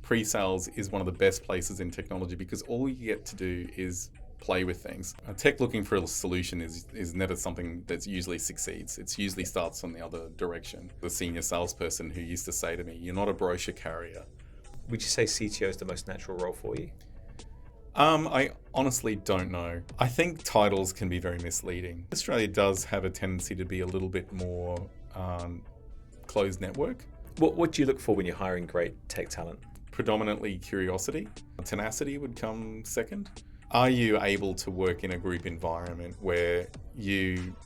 pre-sales is one of the best places in technology because all you get to do is play with things. A tech looking for a solution is never something that usually succeeds. It usually starts on the other direction. The senior salesperson who used to say to me, "You're not a brochure carrier." Would you say CTO is the most natural role for you? I honestly don't know. I think titles can be very misleading. Australia does have a tendency to be a little bit more closed network. What do you look for when you're hiring great tech talent? Predominantly curiosity. Tenacity would come second. Are you able to work in a group environment where you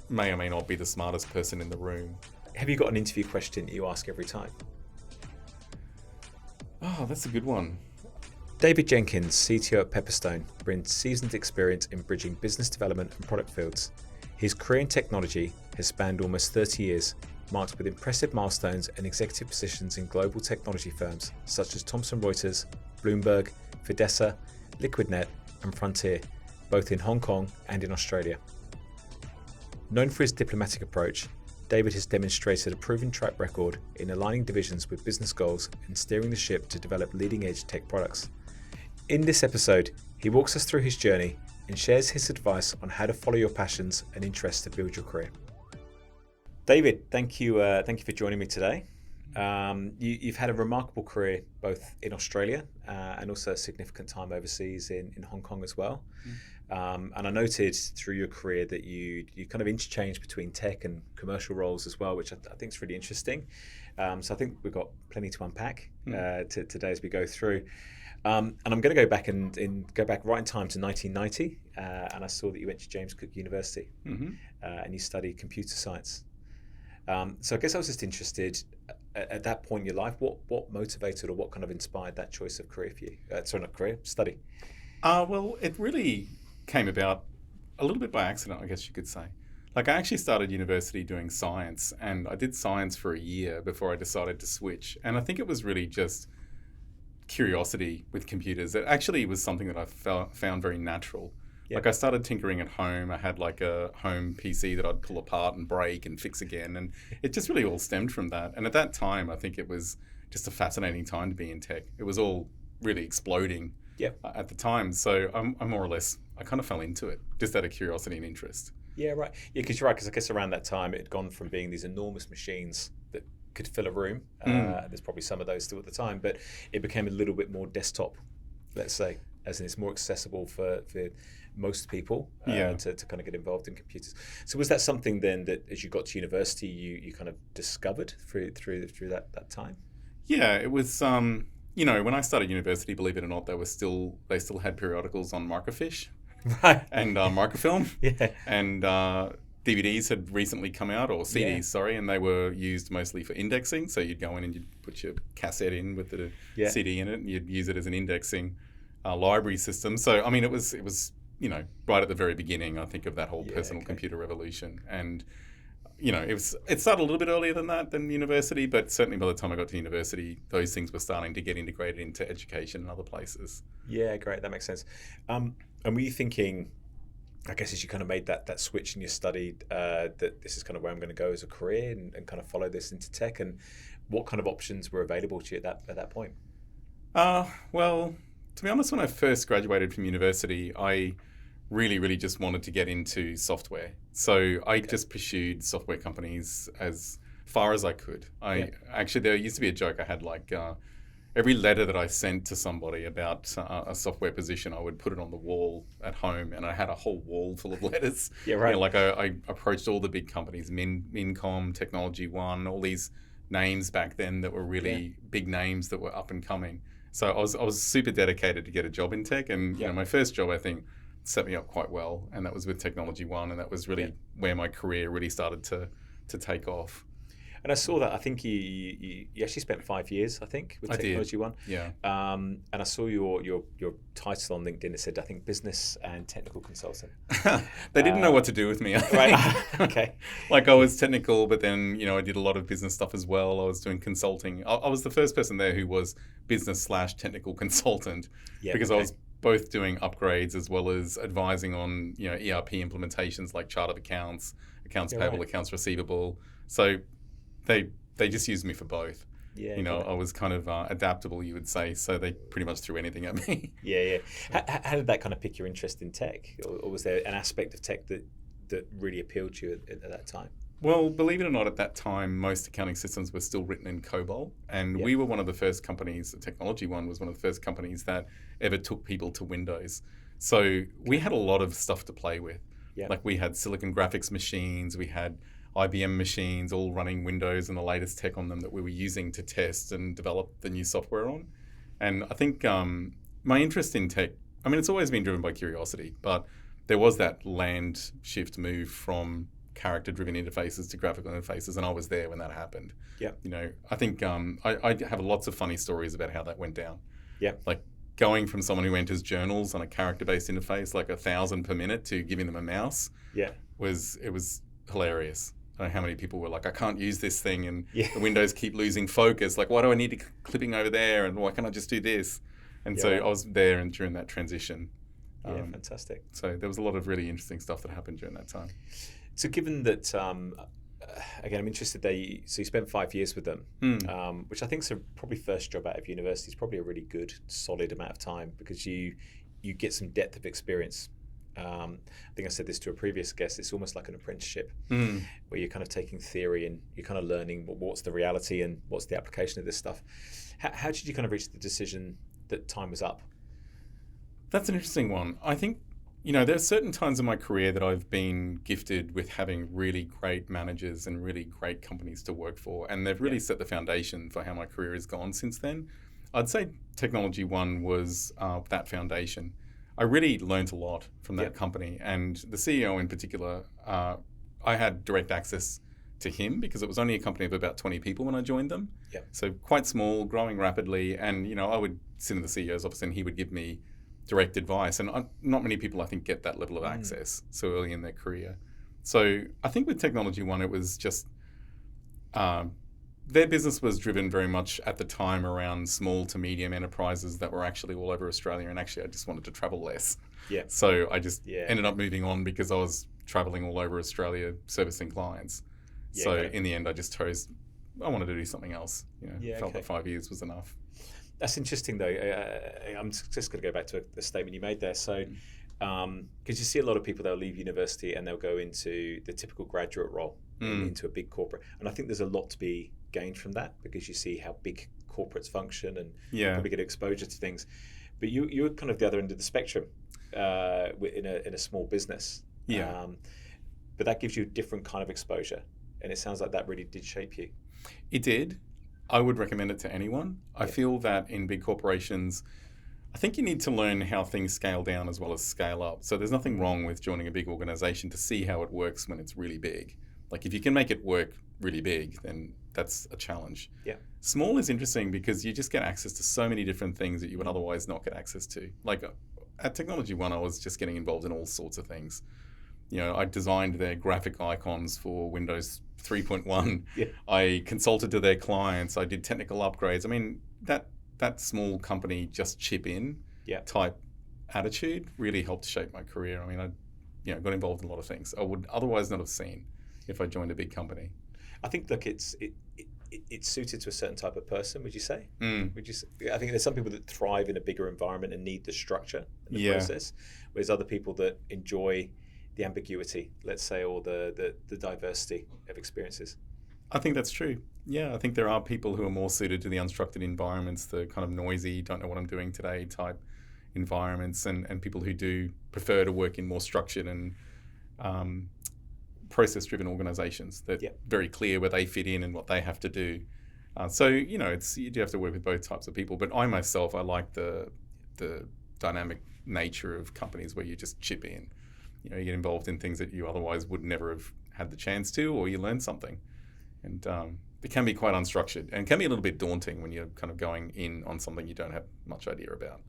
may or may not be the smartest person in the room? Have you got an interview question you ask every time? Oh, that's a good one. David Jenkins, CTO at Pepperstone, brings seasoned experience in bridging business development and product fields. His career in technology has spanned almost 30 years, marked with impressive milestones and executive positions in global technology firms such as Thomson Reuters, Bloomberg, Fidessa, Liquidnet, and Frontier, both in Hong Kong and in Australia. Known for his diplomatic approach, David has demonstrated a proven track record in aligning divisions with business goals and steering the ship to develop leading-edge tech products. In this episode, he walks us through his journey and shares his advice on how to follow your passions and interests to build your career. David, thank you for joining me today. You've had a remarkable career both in Australia and also a significant time overseas in Hong Kong as well. And I noted through your career that you kind of interchange between tech and commercial roles as well, which I think is really interesting. So I think we've got plenty to unpack today as we go through. And I'm going to go back and go back right in time to 1990, and I saw that you went to James Cook University and you studied computer science. So I guess I was just interested at that point in your life, what motivated or what kind of inspired that choice of career for you? Study. Well, it really came about a little bit by accident, I guess you could say. Like, I actually started university doing science, and I did science for a year before I decided to switch. And I think it was really just curiosity with computers. It actually was something that I found very natural. Yep. Like, I started tinkering at home. I had like a home PC that I'd pull apart and break and fix again. And it just really all stemmed from that. And at that time, I think it was just a fascinating time to be in tech. It was all really exploding at the time. So I more or less, I kind of fell into it just out of curiosity and interest. Yeah, right. Yeah, because you're right. Because I guess around that time, it had gone from being these enormous machines that could fill a room. There's probably some of those still at the time, but it became a little bit more desktop, let's say, as in it's more accessible for most people to kind of get involved in computers. So was that something then that as you got to university, you kind of discovered through that time? Yeah, it was, when I started university, believe it or not, they still had periodicals on microfiche. Right. And microfilm. Yeah. And DVDs had recently come out, or CDs, and they were used mostly for indexing. So you'd go in and you'd put your cassette in with the CD in it, and you'd use it as an indexing library system. So, I mean, it was right at the very beginning, I think, of that whole personal computer revolution. And, it started a little bit earlier than university, but certainly by the time I got to university, those things were starting to get integrated into education and other places. Yeah, great. That makes sense. And were you thinking, I guess as you kind of made that switch in your study, that this is kind of where I'm going to go as a career and kind of follow this into tech, and what kind of options were available to you at that point? Well, to be honest, when I first graduated from university, I really, really just wanted to get into software. So I just pursued software companies as far as I could. Actually, there used to be a joke I had, like, every letter that I sent to somebody about a software position, I would put it on the wall at home, and I had a whole wall full of letters. Yeah, right. Like I approached all the big companies, Mincom, Technology One, all these names back then that were really big names that were up and coming. So I was super dedicated to get a job in tech, and my first job, I think, set me up quite well, and that was with Technology One, and that was really where my career really started to take off. And I saw that. I think you actually spent 5 years, I think, with Technology One. Yeah. And I saw your title on LinkedIn. It said, I think, business and technical consultant. They didn't know what to do with me. Right. Okay. Like, I was technical, but then I did a lot of business stuff as well. I was doing consulting. I was the first person there who was business/technical consultant because I was both doing upgrades as well as advising on ERP implementations like chart of accounts payable, accounts receivable. So they just used me for both. Yeah, You know, got it. I was kind of adaptable, you would say. So they pretty much threw anything at me. Yeah, yeah. How did that kind of pick your interest in tech, or was there an aspect of tech that really appealed to you at that time? Well, believe it or not, at that time, most accounting systems were still written in COBOL. And Yeah, we were one of the first companies, the Technology One was one of the first companies that ever took people to Windows. So we had a lot of stuff to play with. yeah, Like we had Silicon Graphics machines, we had IBM machines all running Windows and the latest tech on them that we were using to test and develop the new software on. And I think my interest in tech, I mean, it's always been driven by curiosity, but there was that land shift move from character-driven interfaces to graphical interfaces, and I was there when that happened. yeah, You know, I think I have lots of funny stories about how that went down. yeah, Like going from someone who enters journals on a character-based interface, like 1,000 per minute, to giving them a mouse yeah, was hilarious. I don't know how many people were like, I can't use this thing, and yeah. the windows keep losing focus. Like, why do I need to clipping over there, and why can't I just do this? And Yeah, so right. I was there and during that transition. Yeah, fantastic. So there was a lot of really interesting stuff that happened during that time. So given that, again, I'm interested so you spent 5 years with them, which I think is probably first job out of university is probably a really good, solid amount of time because you get some depth of experience. I think I said this to a previous guest, it's almost like an apprenticeship where you're kind of taking theory and you're kind of learning what's the reality and what's the application of this stuff. How did you kind of reach the decision that time was up? That's an interesting one. I think, you know, there are certain times in my career that I've been gifted with having really great managers and really great companies to work for, and they've really set the foundation for how my career has gone since then. I'd say Technology One was that foundation. I really learned a lot from that company, and the CEO in particular, I had direct access to him because it was only a company of about 20 people when I joined them. So quite small, growing rapidly, and you know, I would sit in the CEO's office and he would give me direct advice, and not many people I think get that level of access so early in their career. So I think with Technology One, it was just their business was driven very much at the time around small to medium enterprises that were actually all over Australia, and actually I just wanted to travel less. So I just ended up moving on because I was traveling all over Australia servicing clients. So in the end, I just chose I wanted to do something else. You know, felt that 5 years was enough. That's interesting, though. I'm just going to go back to a statement you made there. So, because you see a lot of people, they'll leave university and they'll go into the typical graduate role, into a big corporate. And I think there's a lot to be gained from that because you see how big corporates function and probably get exposure to things. But you're kind of the other end of the spectrum in a small business. But that gives you a different kind of exposure. And it sounds like that really did shape you. It did. I would recommend it to anyone. I feel that in big corporations, I think you need to learn how things scale down as well as scale up. So there's nothing wrong with joining a big organization to see how it works when it's really big. Like if you can make it work really big, then that's a challenge. Small is interesting because you just get access to so many different things that you would otherwise not get access to. Like at Technology One, I was just getting involved in all sorts of things. You know, I designed their graphic icons for Windows 3.1. I consulted to their clients. I did technical upgrades. I mean, that small company just chip in type attitude really helped shape my career. I mean, I got involved in a lot of things I would otherwise not have seen if I joined a big company. I think, look, it's suited to a certain type of person, would you say? Would you say? I think there's some people that thrive in a bigger environment and need the structure and the process, whereas other people that enjoy the ambiguity, let's say, or the diversity of experiences. I think that's true. Yeah, I think there are people who are more suited to the unstructured environments, the kind of noisy, don't know what I'm doing today type environments, and people who do prefer to work in more structured and process-driven organizations that are very clear where they fit in and what they have to do. So, you know, you do have to work with both types of people. But I myself, I like the dynamic nature of companies where you just chip in. You know, you get involved in things that you otherwise would never have had the chance to, or you learn something. And it can be quite unstructured and can be a little bit daunting when you're kind of going in on something you don't have much idea about.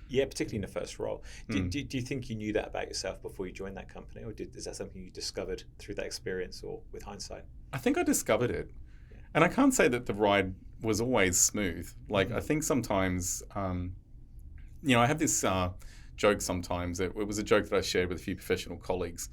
Yeah, particularly in the first role. Do you think you knew that about yourself before you joined that company, or is that something you discovered through that experience or with hindsight? I think I discovered it. And I can't say that the ride was always smooth. Like, I think sometimes, you know, I have this joke sometimes. It was a joke that I shared with a few professional colleagues.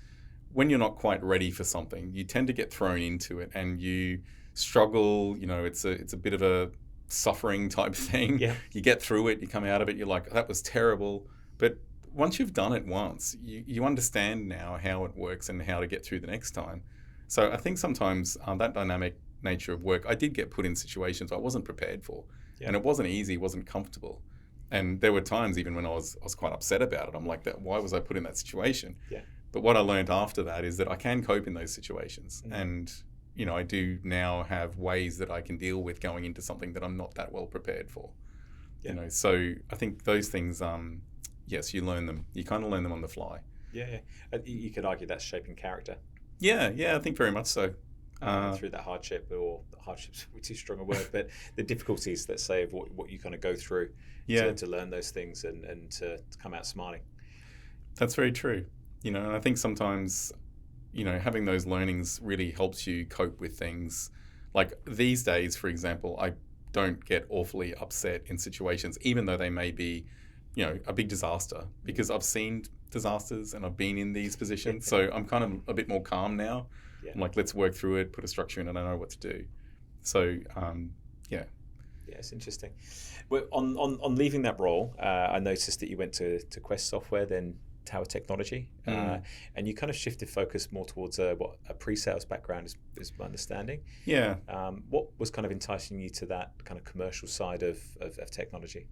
When you're not quite ready for something, you tend to get thrown into it and you struggle. You know, it's a bit of a suffering type thing. Yeah. You get through it, you come out of it, you're like, that was terrible. But once you've done it once, you understand now how it works and how to get through the next time. So I think sometimes that dynamic nature of work, I did get put in situations I wasn't prepared for. Yeah. And it wasn't easy, it wasn't comfortable. And there were times even when I was quite upset about it. I'm like, why was I put in that situation? Yeah. But what I learned after that is that I can cope in those situations. And, I do now have ways that I can deal with going into something that I'm not that well prepared for. Yeah. So I think those things, yes, you learn them. You kind of learn them on the fly. Yeah. You could argue that's shaping character. Yeah, I think very much so. Through that hardship, or hardship's too strong a word, but the difficulties, let's say, of what you kind of go through to learn those things and to come out smiling. That's very true. And I think sometimes, having those learnings really helps you cope with things. Like these days, for example, I don't get awfully upset in situations, even though they may be, a big disaster, because I've seen disasters and I've been in these positions. So I'm kind of a bit more calm now. Yeah. I'm like, let's work through it, put a structure in it, I know what to do. So, yeah. Yeah, it's interesting. Well, on leaving that role, I noticed that you went to Quest Software, then Tower Technology, and you kind of shifted focus more towards a pre-sales background, is my understanding. Yeah. What was kind of enticing you to that kind of commercial side of technology?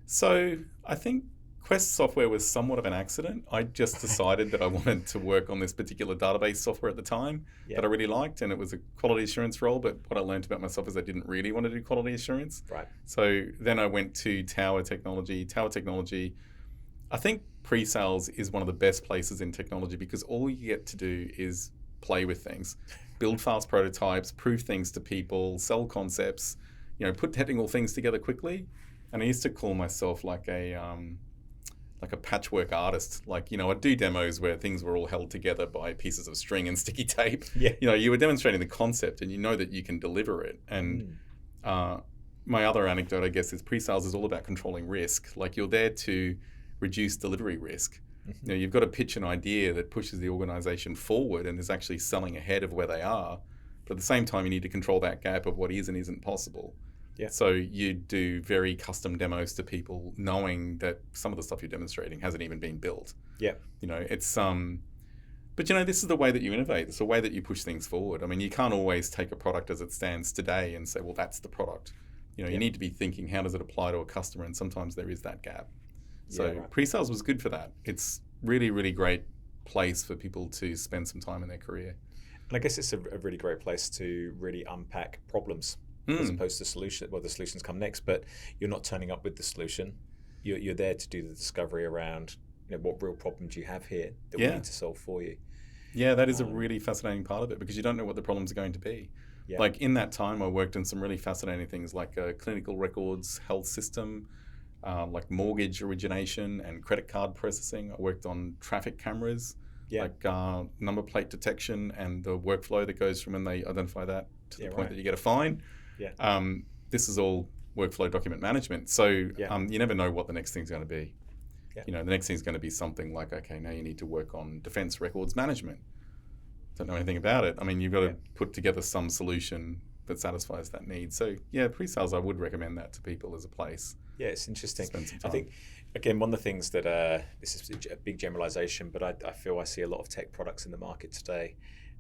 So I think Quest Software was somewhat of an accident. I just decided that I wanted to work on this particular database software at the time that I really liked, and it was a quality assurance role, but what I learned about myself is I didn't really want to do quality assurance. Right. So then I went to Tower Technology. Tower Technology, I think pre-sales is one of the best places in technology because all you get to do is play with things, build fast prototypes, prove things to people, sell concepts, put technical things together quickly. And I used to call myself like a patchwork artist. Like, I'd do demos where things were all held together by pieces of string and sticky tape. Yeah. You were demonstrating the concept and you know that you can deliver it. And my other anecdote, I guess, is pre-sales is all about controlling risk. Like you're there to reduce delivery risk. Mm-hmm. You've got to pitch an idea that pushes the organization forward and is actually selling ahead of where they are. But at the same time, you need to control that gap of what is and isn't possible. Yeah. So you do very custom demos to people knowing that some of the stuff you're demonstrating hasn't even been built. Yeah. It's but this is the way that you innovate. It's the way that you push things forward. I mean, you can't always take a product as it stands today and say, well, that's the product. You need to be thinking, how does it apply to a customer? And sometimes there is that gap. So pre-sales was good for that. It's really, really great place for people to spend some time in their career. And I guess it's a really great place to really unpack problems. As opposed to solution. Well, the solutions come next, but you're not turning up with the solution. You're there to do the discovery around what real problem do you have here that we need to solve for you. Yeah, that is a really fascinating part of it because you don't know what the problems are going to be. Yeah. Like in that time, I worked on some really fascinating things like a clinical records health system, like mortgage origination and credit card processing. I worked on traffic cameras, like number plate detection and the workflow that goes from when they identify that to the point that you get a fine. Yeah. This is all workflow document management. So you never know what the next thing's going to be. Yeah. The next thing's going to be something like, okay, now you need to work on defense records management. Don't know anything about it. I mean, you've got to put together some solution that satisfies that need. So pre-sales, I would recommend that to people as a place. Yeah, it's interesting. I think, again, one of the things that, this is a big generalization, but I feel I see a lot of tech products in the market today.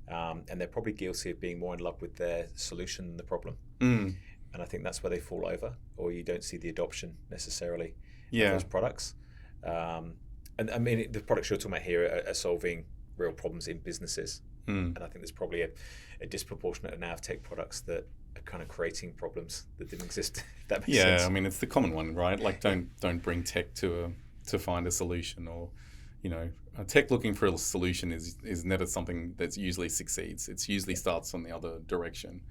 And they're probably guilty of being more in love with their solution than the problem. And I think that's where they fall over, or you don't see the adoption necessarily of those products. And I mean, the products you're talking about here are solving real problems in businesses. And I think there's probably a disproportionate amount of tech products that are kind of creating problems that didn't exist. If that makes sense. Yeah, I mean, it's the common one, right? Like, don't bring tech to find a solution, or tech looking for a solution is never something that usually succeeds. It usually starts on the other direction.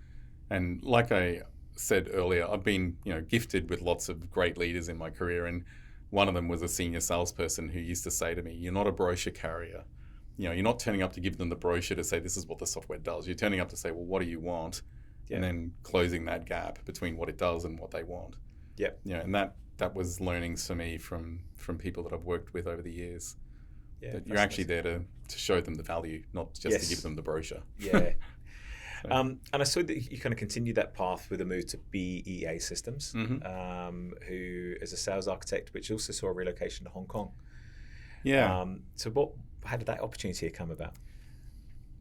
And like I said earlier, I've been gifted with lots of great leaders in my career, and one of them was a senior salesperson who used to say to me, "You're not a brochure carrier. You're not turning up to give them the brochure to say this is what the software does. You're turning up to say, well, what do you want?" And then closing that gap between what it does and what they want. And that was learnings for me from people that I've worked with over the years. That you're actually there to show them the value, not just to give them the brochure. And I saw that you kind of continued that path with a move to BEA Systems, who is a sales architect, which also saw a relocation to Hong Kong. Yeah. How did that opportunity come about?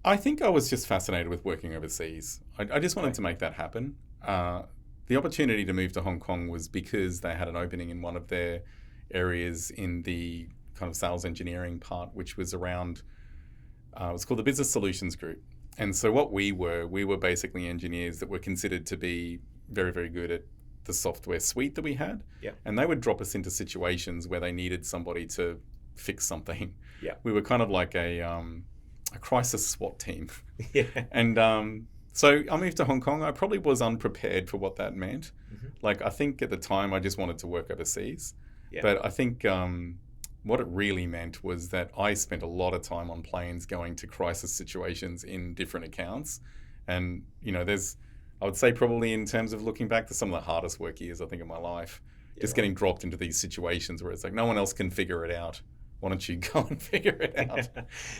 I think I was just fascinated with working overseas. I just wanted to make that happen. The opportunity to move to Hong Kong was because they had an opening in one of their areas in the kind of sales engineering part, which was around, it was called the Business Solutions Group. And so what we were basically engineers that were considered to be very, very good at the software suite that we had. Yeah. And they would drop us into situations where they needed somebody to fix something. Yeah. We were kind of like a crisis SWAT team. Yeah. And so I moved to Hong Kong. I probably was unprepared for what that meant. Like, I think at the time I just wanted to work overseas. Yeah. But I think what it really meant was that I spent a lot of time on planes going to crisis situations in different accounts. And, I would say probably in terms of looking back to some of the hardest work years, I think, of my life, just getting dropped into these situations where it's like, no one else can figure it out. Why don't you go and figure it out?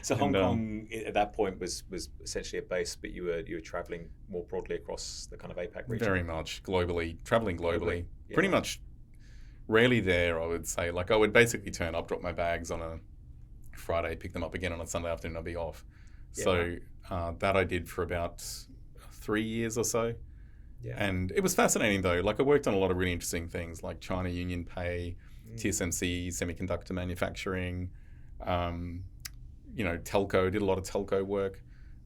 So Hong Kong at that point was essentially a base, but you were traveling more broadly across the kind of APAC region. Very much traveling globally. Yeah. Pretty much rarely there, I would say. Like, I would basically turn up, drop my bags on a Friday, pick them up again on a Sunday afternoon, I'd be off. Yeah. So that I did for about 3 years or so. Yeah. And it was fascinating though. Like, I worked on a lot of really interesting things like China Union Pay, TSMC, semiconductor manufacturing, telco, did a lot of telco work.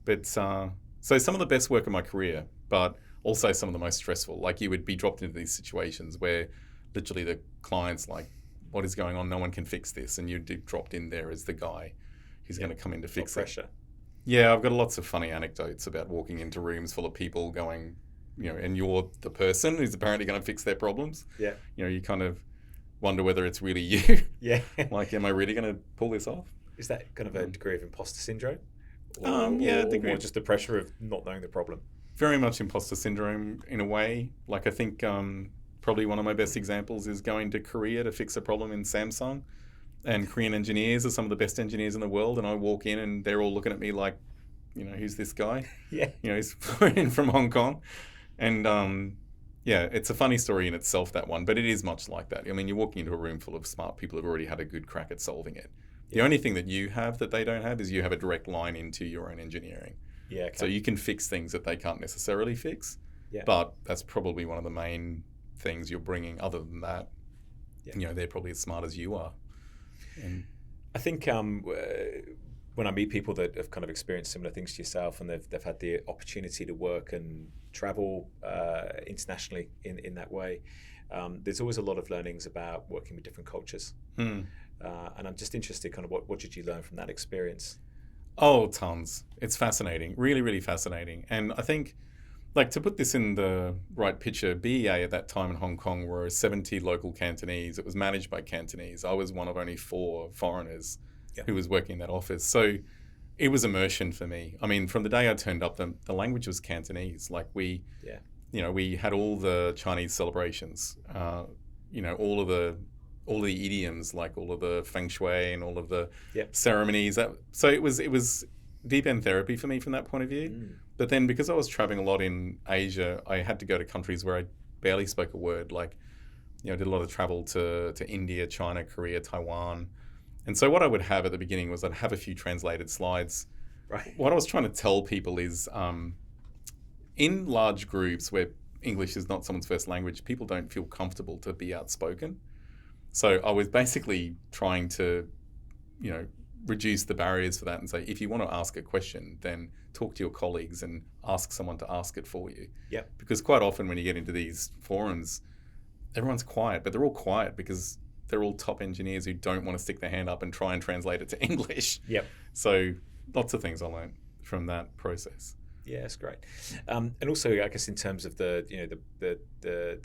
But so some of the best work of my career, but also some of the most stressful. Like, you would be dropped into these situations where literally the client's like, what is going on? No one can fix this. And you'd be dropped in there as the guy who's going to come in to fix it. Yeah, I've got lots of funny anecdotes about walking into rooms full of people going, and you're the person who's apparently going to fix their problems. Yeah. You kind of wonder whether it's really you. Yeah. Like, am I really going to pull this off? Is that kind of a degree of imposter syndrome? Or just the pressure of not knowing the problem? Very much imposter syndrome in a way. Like, I think probably one of my best examples is going to Korea to fix a problem in Samsung. And Korean engineers are some of the best engineers in the world. And I walk in and they're all looking at me like, who's this guy? Yeah. He's from Hong Kong. And it's a funny story in itself, that one, but it is much like that. I mean, you're walking into a room full of smart people who've already had a good crack at solving it. Yeah. The only thing that you have that they don't have is you have a direct line into your own engineering. Yeah. Okay. So you can fix things that they can't necessarily fix, but that's probably one of the main things you're bringing. Other than that, they're probably as smart as you are. And I think when I meet people that have kind of experienced similar things to yourself and they've had the opportunity to work and travel internationally in that way, there's always a lot of learnings about working with different cultures. And I'm just interested, kind of what did you learn from that experience? Oh, tons. It's fascinating, really, really fascinating. And I think, like, to put this in the right picture, BEA at that time in Hong Kong were 70 local Cantonese. It was managed by Cantonese. I was one of only 4 foreigners who was working in that office. So it was immersion for me. I mean, from the day I turned up, the language was Cantonese. Like, we had all the Chinese celebrations, all of the idioms, like all of the feng shui and all of the ceremonies. So it was deep end therapy for me from that point of view. But then, because I was traveling a lot in Asia, I had to go to countries where I barely spoke a word. Like, I did a lot of travel to India, China, Korea, Taiwan. And so what I would have at the beginning was I'd have a few translated slides. Right. What I was trying to tell people is in large groups where English is not someone's first language, people don't feel comfortable to be outspoken. So I was basically trying to, reduce the barriers for that and say, if you want to ask a question, then talk to your colleagues and ask someone to ask it for you. Yeah. Because quite often when you get into these forums, everyone's quiet, but they're all quiet because they're all top engineers who don't want to stick their hand up and try and translate it to English. Yep. So lots of things I learned from that process. Yeah, that's great. And also, I guess, in terms of the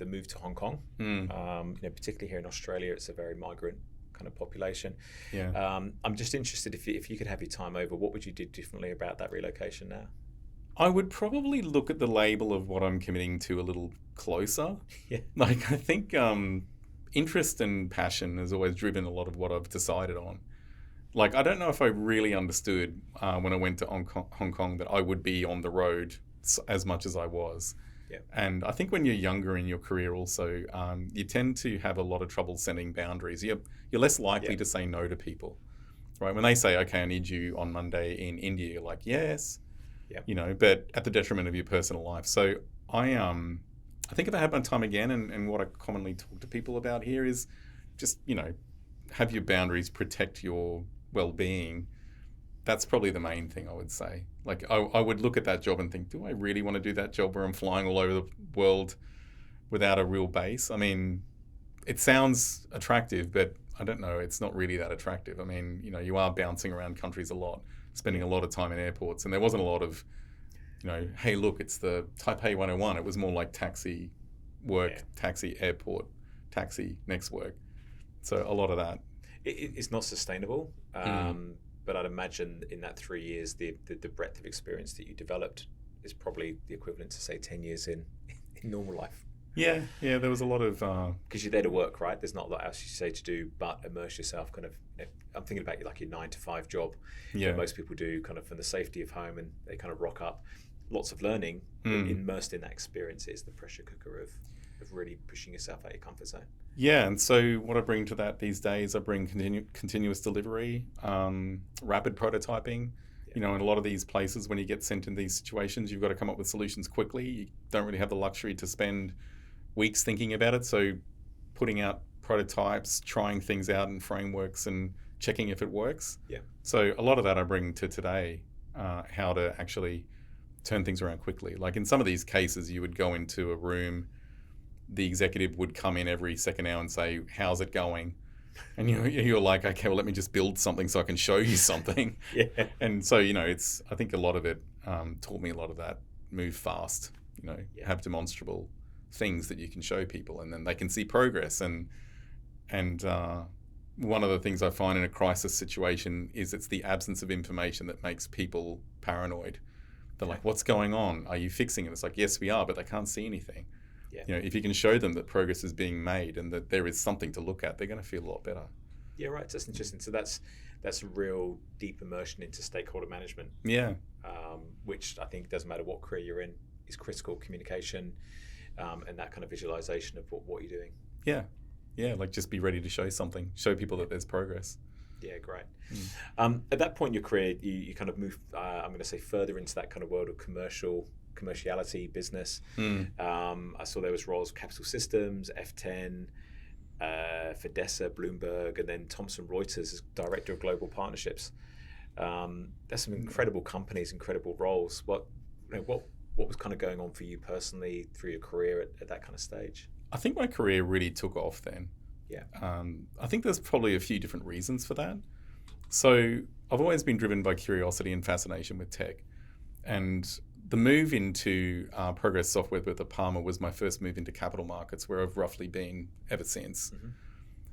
move to Hong Kong, particularly here in Australia, it's a very migrant kind of population. Yeah. I'm just interested, if you could have your time over, what would you do differently about that relocation now? I would probably look at the label of what I'm committing to a little closer. Yeah. Like, I think interest and passion has always driven a lot of what I've decided on. Like, I don't know if I really understood when I went to Hong Kong that I would be on the road as much as I was. Yeah. And I think when you're younger in your career also, you tend to have a lot of trouble setting boundaries. You're less likely to say no to people, right? When they say, okay, I need you on Monday in India, you're like, yes, but at the detriment of your personal life. So I think if I had my time again, and what I commonly talk to people about here is just, have your boundaries, protect your well-being. That's probably the main thing I would say. Like I would look at that job and think, do I really want to do that job where I'm flying all over the world without a real base? I mean, it sounds attractive, but I don't know. It's not really that attractive. I mean, you are bouncing around countries a lot, spending a lot of time in airports, and there wasn't a lot of, hey, look, it's the Taipei 101. It was more like taxi work, taxi airport, taxi next work. So a lot of that. It's not sustainable. But I'd imagine in that 3 years, the breadth of experience that you developed is probably the equivalent to, say, 10 years in normal life. Yeah, there was a lot of... Because you're there to work, right? There's not a lot else you say to do but immerse yourself kind of... I'm thinking about your 9-to-5 job that most people do kind of from the safety of home, and they kind of rock up. Lots of learning, immersed in that experience is the pressure cooker of really pushing yourself out of your comfort zone. Yeah, and so what I bring to that these days, I bring continuous delivery, rapid prototyping. In a lot of these places, when you get sent in these situations, you've got to come up with solutions quickly. You don't really have the luxury to spend weeks thinking about it. So putting out prototypes, trying things out in frameworks and checking if it works. Yeah. So a lot of that I bring to today, how to actually turn things around quickly. Like in some of these cases, you would go into a room, the executive would come in every second hour and say, how's it going? And you're like, okay, well, let me just build something so I can show you something. And so, I think a lot of it taught me a lot of that. Move fast, have demonstrable things that you can show people, and then they can see progress. And one of the things I find in a crisis situation is it's the absence of information that makes people paranoid. They're like, what's going on? Are you fixing it? It's like, yes, we are, but they can't see anything. If you can show them that progress is being made and that there is something to look at, they're going to feel a lot better. Yeah, right. That's interesting. So that's a real deep immersion into stakeholder management. Yeah. Which I think doesn't matter what career you're in, is critical communication, and that kind of visualization of what you're doing. Yeah, like just be ready to show something, show people that there's progress. Yeah, great. At that point in your career, you kind of move, I'm going to say, further into that kind of world of commerciality, business. I saw there was roles Capital Systems, F10, Fidessa, Bloomberg, and then Thomson Reuters as Director of Global Partnerships. There's some incredible companies, incredible roles. What was kind of going on for you personally through your career at that kind of stage? I think my career really took off then. Yeah. I think there's probably a few different reasons for that. So I've always been driven by curiosity and fascination with tech. And the move into Progress Software with Palmer was my first move into capital markets, where I've roughly been ever since.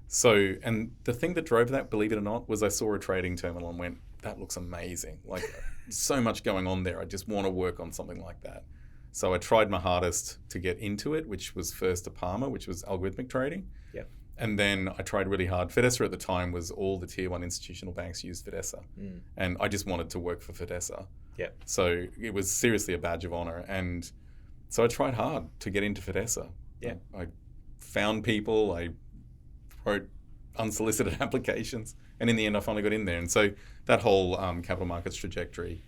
So, and the thing that drove that, believe it or not, was I saw a trading terminal and went, that looks amazing. Like so much going on there. I just want to work on something like that. So I tried my hardest to get into it, which was first a Palmer, which was algorithmic trading. Yeah. And then I tried really hard. Fidessa at the time was all the tier 1 institutional banks used Fidessa. And I just wanted to work for Fidessa. Yeah. So it was seriously a badge of honor. And so I tried hard to get into Fidessa. Yeah. I found people, I wrote unsolicited applications, and in the end I finally got in there. And so that whole capital markets trajectory,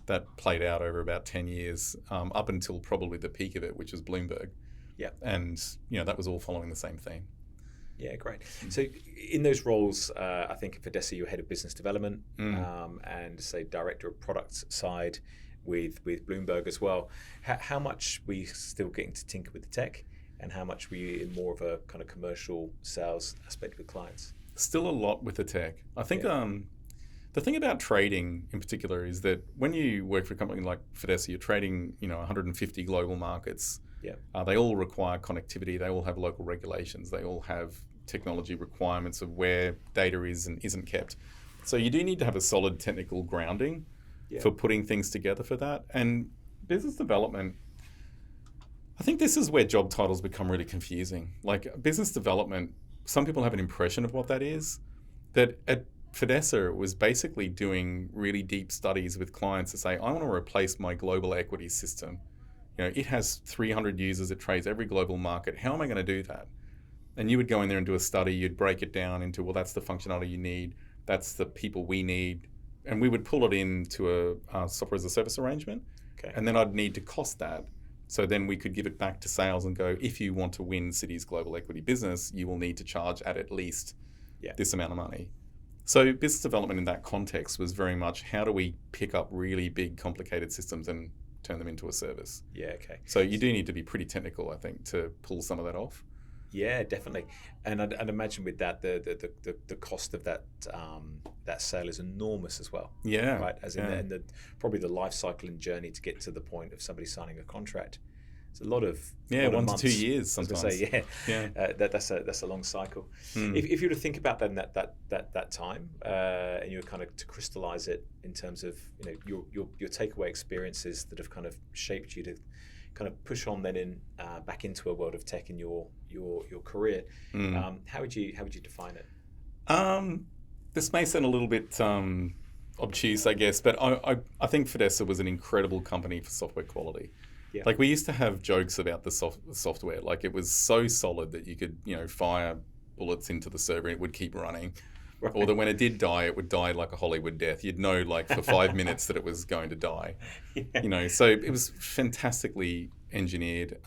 that played out over about 10 years, up until probably the peak of it, which was Bloomberg. Yeah. And that was all following the same theme. Yeah, great. So in those roles, I think for Fidessa, you were head of business development and say director of product side with Bloomberg as well. How much were you still getting to tinker with the tech, and how much were you in more of a kind of commercial sales aspect with clients? Still a lot with the tech. I think the thing about trading in particular is that when you work for a company like Fidessa, you're trading 150 global markets. Yeah. They all require connectivity. They all have local regulations. They all have technology requirements of where data is and isn't kept. So you do need to have a solid technical grounding for putting things together for that. And business development, I think this is where job titles become really confusing. Like business development, some people have an impression of what that is. That at Fidessa, it was basically doing really deep studies with clients to say, I want to replace my global equity system it has 300 users, it trades every global market. How am I going to do that? And you would go in there and do a study, you'd break it down into, well, that's the functionality you need, that's the people we need, and we would pull it into a software as a service arrangement, and then I'd need to cost that. So then we could give it back to sales and go, if you want to win Citi's global equity business, you will need to charge at least this amount of money. So business development in that context was very much, how do we pick up really big, complicated systems and turn them into a service? So you do need to be pretty technical, I think, to pull some of that off. Yeah, definitely. And I'd imagine with that, the cost of that sale is enormous as well. Yeah. Right. As in probably the life cycle and journey to get to the point of somebody signing a contract. It's a lot of 1 to 2 years sometimes. That's a long cycle. If you were to think about then that time, and you were kind of to crystallize it in terms of your takeaway experiences that have kind of shaped you to kind of push on then back into a world of tech in your career, how would you define it? This may sound a little bit obtuse, I guess, but I think Fidessa was an incredible company for software quality. Yeah. Like, we used to have jokes about the software. Like, it was so solid that you could, fire bullets into the server and it would keep running. Right. Or that when it did die, it would die like a Hollywood death. You'd know, like, for 5 minutes that it was going to die. Yeah. So it was fantastically engineered.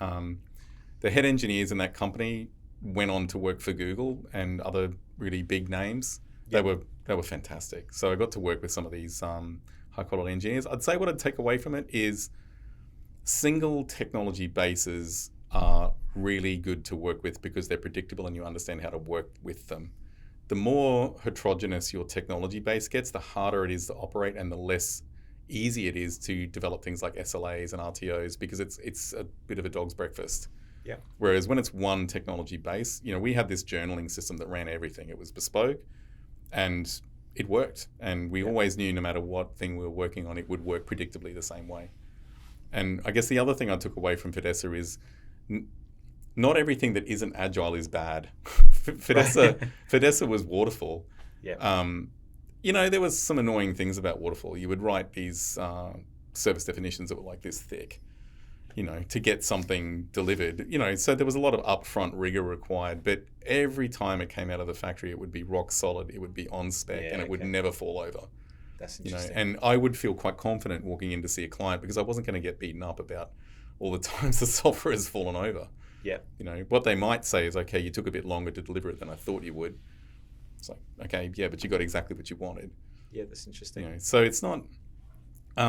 The head engineers in that company went on to work for Google and other really big names. They were fantastic. So I got to work with some of these high quality engineers. I'd say what I'd take away from it is single technology bases are really good to work with because they're predictable and you understand how to work with them. The more heterogeneous your technology base gets, the harder it is to operate and the less easy it is to develop things like SLAs and RTOs, because it's a bit of a dog's breakfast. Yeah. Whereas when it's one technology base, we had this journaling system that ran everything. It was bespoke and it worked. And we always knew no matter what thing we were working on, it would work predictably the same way. And I guess the other thing I took away from Fidessa is not everything that isn't agile is bad. Fidessa was waterfall. Yeah. There was some annoying things about waterfall. You would write these service definitions that were like this thick, to get something delivered. So there was a lot of upfront rigor required, but every time it came out of the factory, it would be rock solid, it would be on spec, and it would never fall over. That's interesting. And I would feel quite confident walking in to see a client because I wasn't going to get beaten up about all the times the software has fallen over. Yeah. What they might say is, okay, you took a bit longer to deliver it than I thought you would. It's like, okay, yeah, but you got exactly what you wanted. Yeah, that's interesting. So it's not.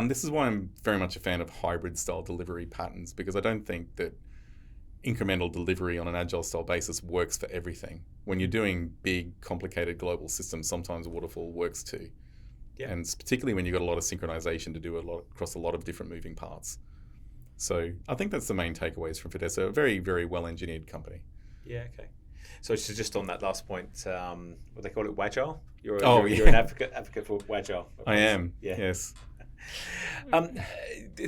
This is why I'm very much a fan of hybrid style delivery patterns, because I don't think that incremental delivery on an agile style basis works for everything. When you're doing big, complicated global systems, sometimes waterfall works too. Yeah. And particularly when you've got a lot of synchronization to do across a lot of different moving parts. So I think that's the main takeaways from Fidessa. A very, very well engineered company. Yeah, okay. So just on that last point, what they call it, Wagile? You're an advocate for Wagile. I am, yeah. Yes.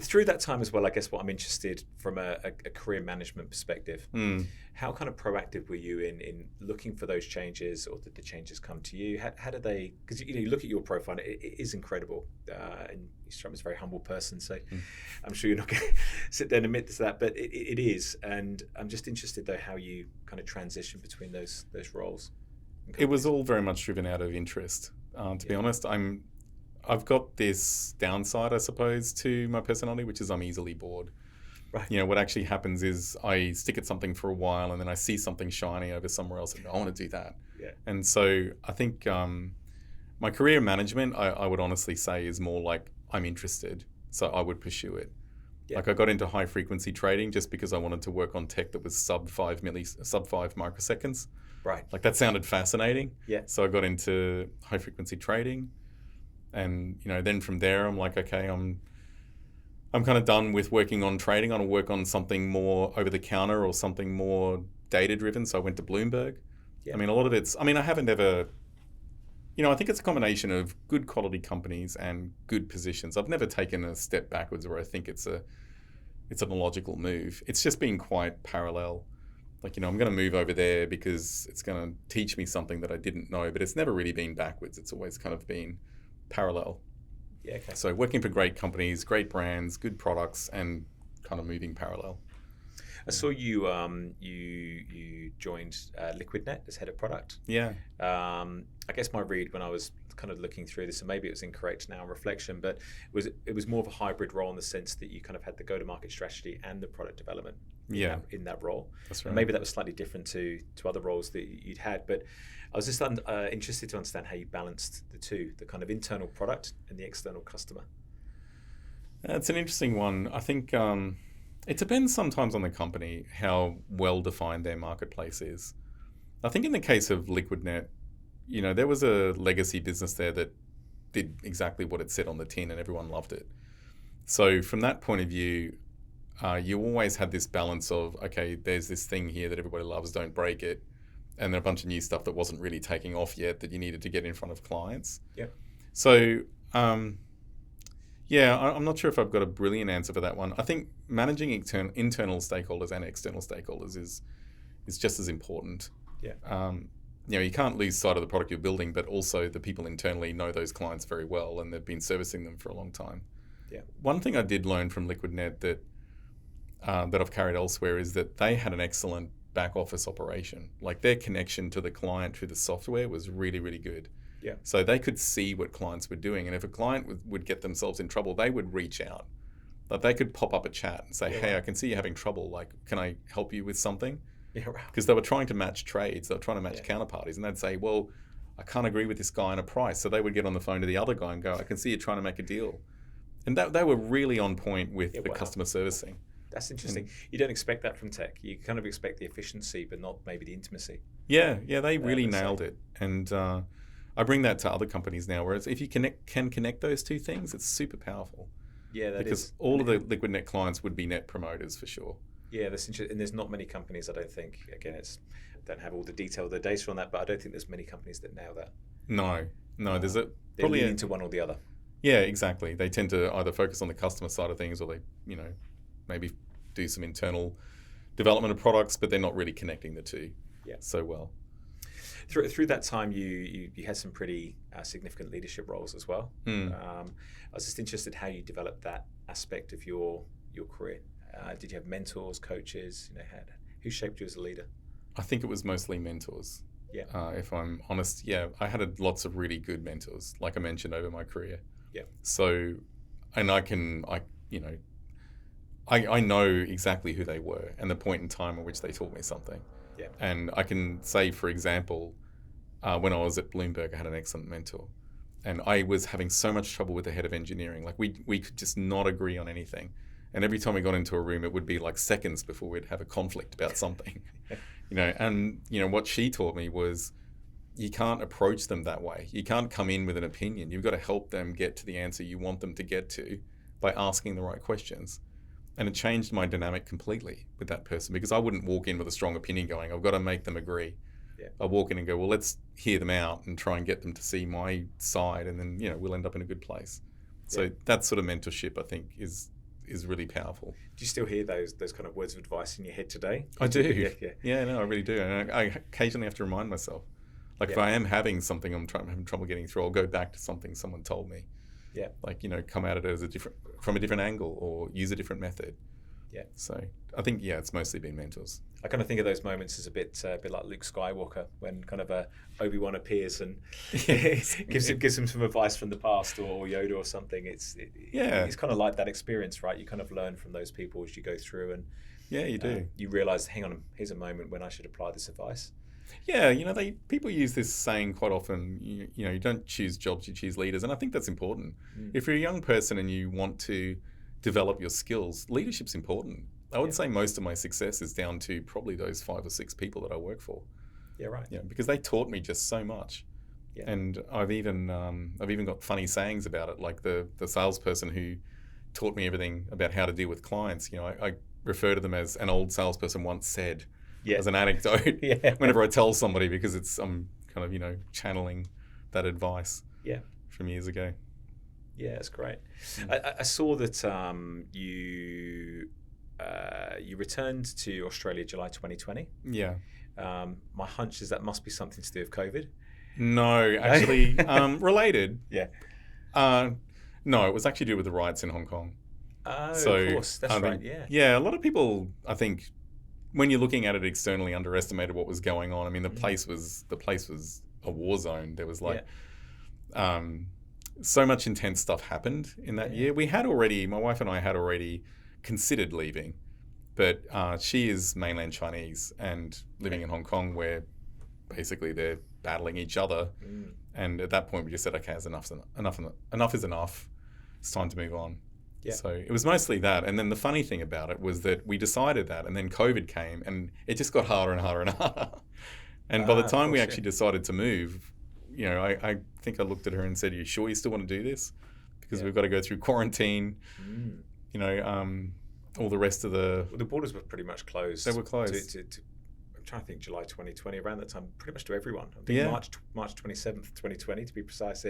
Through that time as well, I guess what I'm interested from a career management perspective, how kind of proactive were you in looking for those changes, or did the changes come to you? How did they, because you look at your profile, it is incredible, and you strike me as a very humble person, so I'm sure you're not going to sit there and admit to that, but it is, and I'm just interested though how you kind of transition between those roles. It was all very much driven out of interest, to be honest. I've got this downside, I suppose, to my personality, which is I'm easily bored. Right. What actually happens is I stick at something for a while and then I see something shiny over somewhere else and I want to do that. Yeah. And so I think my career management, I would honestly say, is more like I'm interested, so I would pursue it. Yeah. Like I got into high frequency trading just because I wanted to work on tech that was sub 5 microseconds. Right. Like that sounded fascinating. Yeah. So I got into high frequency trading. And then from there, I'm like, okay, I'm kind of done with working on trading. I want to work on something more over the counter or something more data driven. So I went to Bloomberg. Yeah. A lot of it's. I haven't ever. I think it's a combination of good quality companies and good positions. I've never taken a step backwards where I think it's an illogical move. It's just been quite parallel. Like, I'm going to move over there because it's going to teach me something that I didn't know. But it's never really been backwards. It's always kind of been parallel. Yeah, okay. So working for great companies, great brands, good products, and kind of moving parallel. I saw you joined LiquidNet as head of product. Yeah. I guess my read when I was kind of looking through this, and maybe it was incorrect now on reflection, but it was more of a hybrid role in the sense that you kind of had the go-to-market strategy and the product development in that role. That's right. And maybe that was slightly different to other roles that you'd had, but I was just interested to understand how you balanced the two, the kind of internal product and the external customer. It's an interesting one. I think it depends sometimes on the company how well defined their marketplace is. I think in the case of LiquidNet, there was a legacy business there that did exactly what it said on the tin and everyone loved it. So from that point of view, you always had this balance of, okay, there's this thing here that everybody loves, don't break it. And then a bunch of new stuff that wasn't really taking off yet that you needed to get in front of clients. Yeah. So, I'm not sure if I've got a brilliant answer for that one. I think managing internal stakeholders and external stakeholders is just as important. Yeah. You can't lose sight of the product you're building, but also the people internally know those clients very well and they've been servicing them for a long time. Yeah. One thing I did learn from LiquidNet that I've carried elsewhere is that they had an excellent back office operation. Like their connection to the client through the software was really, really good. Yeah. So they could see what clients were doing, and if a client would get themselves in trouble, they would reach out. Like they could pop up a chat and say, "Hey, I can see you're having trouble. Like, can I help you with something?" Yeah, right. Because they were trying to match trades, they were trying to match counterparties, and they'd say, "Well, I can't agree with this guy on a price." So they would get on the phone to the other guy and go, "I can see you're trying to make a deal," and they were really on point with the customer servicing. That's interesting. You don't expect that from tech. You kind of expect the efficiency, but not maybe the intimacy. Yeah, they really nailed it. And I bring that to other companies now, whereas if you can connect those two things, it's super powerful. Yeah, because all of the LiquidNet clients would be net promoters for sure. Yeah, that's interesting. And there's not many companies, I don't think. Again, I don't have all the detail, the data on that, but I don't think there's many companies that nail that. No. There's they're leaning to one or the other. Yeah, exactly. They tend to either focus on the customer side of things, or they, maybe do some internal development of products, but they're not really connecting the two so well. Through that time, you had some pretty significant leadership roles as well. I was just interested how you developed that aspect of your career. Did you have mentors, coaches? Who shaped you as a leader? I think it was mostly mentors. Yeah. If I'm honest, I had lots of really good mentors, like I mentioned, over my career. Yeah. So, and I know exactly who they were and the point in time at which they taught me something. Yeah. And I can say, for example, when I was at Bloomberg, I had an excellent mentor. And I was having so much trouble with the head of engineering. Like we could just not agree on anything. And every time we got into a room, it would be like seconds before we'd have a conflict about something. What she taught me was you can't approach them that way. You can't come in with an opinion. You've got to help them get to the answer you want them to get to by asking the right questions. And it changed my dynamic completely with that person, because I wouldn't walk in with a strong opinion going, I've got to make them agree. Yeah. I walk in and go, well, let's hear them out and try and get them to see my side, and then we'll end up in a good place. So that sort of mentorship, I think, is really powerful. Do you still hear those kind of words of advice in your head today? I do. Yeah, no, I really do. And I occasionally have to remind myself. Like if I am having something I'm having trouble getting through, I'll go back to something someone told me. Yeah. Like, come at it from a different angle, or use a different method. Yeah. So I think, it's mostly been mentors. I kind of think of those moments as a bit like Luke Skywalker, when kind of Obi-Wan appears and gives him some advice from the past, or Yoda or something. It's kind of like that experience, right? You kind of learn from those people as you go through, and you do. You realise, hang on, here's a moment when I should apply this advice. Yeah, people use this saying quite often, you don't choose jobs, you choose leaders. And I think that's important. If you're a young person and you want to develop your skills, leadership's important. I would say most of my success is down to probably those 5 or 6 people that I work for. Yeah, right. Yeah, because they taught me just so much. Yeah. And I've even got funny sayings about it, like the salesperson who taught me everything about how to deal with clients. I refer to them as an old salesperson once said. As an anecdote, whenever I tell somebody, because I'm kind of channeling that advice from years ago. Yeah, that's great. I saw that you returned to Australia July 2020. Yeah. My hunch is that must be something to do with COVID. No, actually, related. Yeah. No, it was actually due with the riots in Hong Kong. Oh, So of course, that's I right. think, Yeah. yeah, a lot of people, I think, when you're looking at it externally, underestimated what was going on. I mean, the place was a war zone. There was like um, so much intense stuff happened in that year. My wife and I had already considered leaving, but she is mainland Chinese and living in Hong Kong, where basically they're battling each other. And at that point, we just said, okay, enough is enough. It's time to move on. Yeah. So it was mostly that. And then the funny thing about it was that we decided that, and then COVID came, and it just got harder and harder and harder. And by the time we actually decided to move, I think I looked at her and said, "Are you sure you still want to do this? Because we've got to go through quarantine, all the rest of the..." Well, the borders were pretty much closed. They were closed. I'm trying to think, July 2020, around that time, pretty much to everyone. I think March 27th, 2020, to be precise.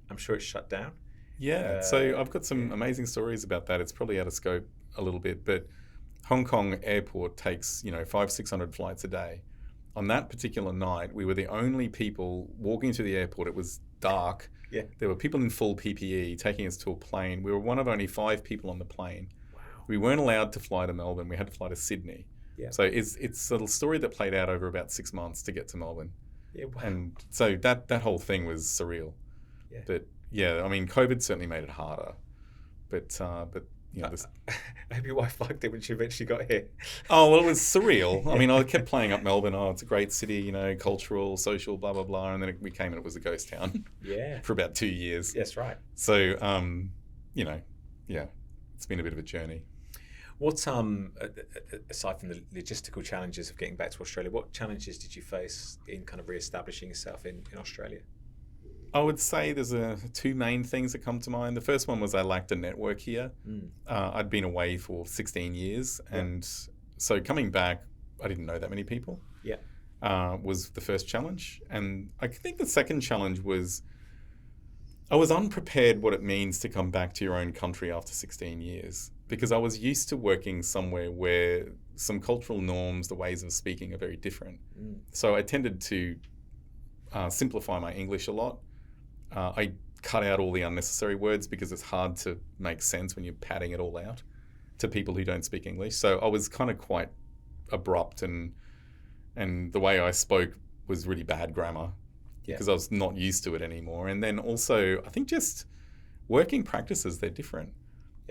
I'm sure it's shut down. Yeah, so I've got some amazing stories about that. It's probably out of scope a little bit, but Hong Kong airport takes 500-600 flights a day. On that particular night, we were the only people walking through the airport. It was dark. Yeah. There were people in full PPE taking us to a plane. We were one of only 5 people on the plane. Wow. We weren't allowed to fly to Melbourne. We had to fly to Sydney. Yeah. So it's a story that played out over about 6 months to get to Melbourne. Yeah. Wow. And so that whole thing was surreal. Yeah. But yeah, I mean, COVID certainly made it harder. But I hope your wife liked it when she eventually got here. Oh, well, it was surreal. I mean, I kept playing up Melbourne. Oh, it's a great city, cultural, social, blah, blah, blah. And then we came and it was a ghost town. Yeah. For about 2 years. That's right. So, it's been a bit of a journey. What, aside from the logistical challenges of getting back to Australia, what challenges did you face in kind of re-establishing yourself in Australia? I would say there's 2 main things that come to mind. The first one was I lacked a network here. I'd been away for 16 years. And so coming back, I didn't know that many people. Yeah. Was the first challenge. And I think the second challenge was I was unprepared what it means to come back to your own country after 16 years. Because I was used to working somewhere where some cultural norms, the ways of speaking are very different. So I tended to simplify my English a lot. I cut out all the unnecessary words because it's hard to make sense when you're padding it all out to people who don't speak English. So I was kind of quite abrupt and the way I spoke was really bad grammar because I was not used to it anymore. And then also, I think just working practices, they're different.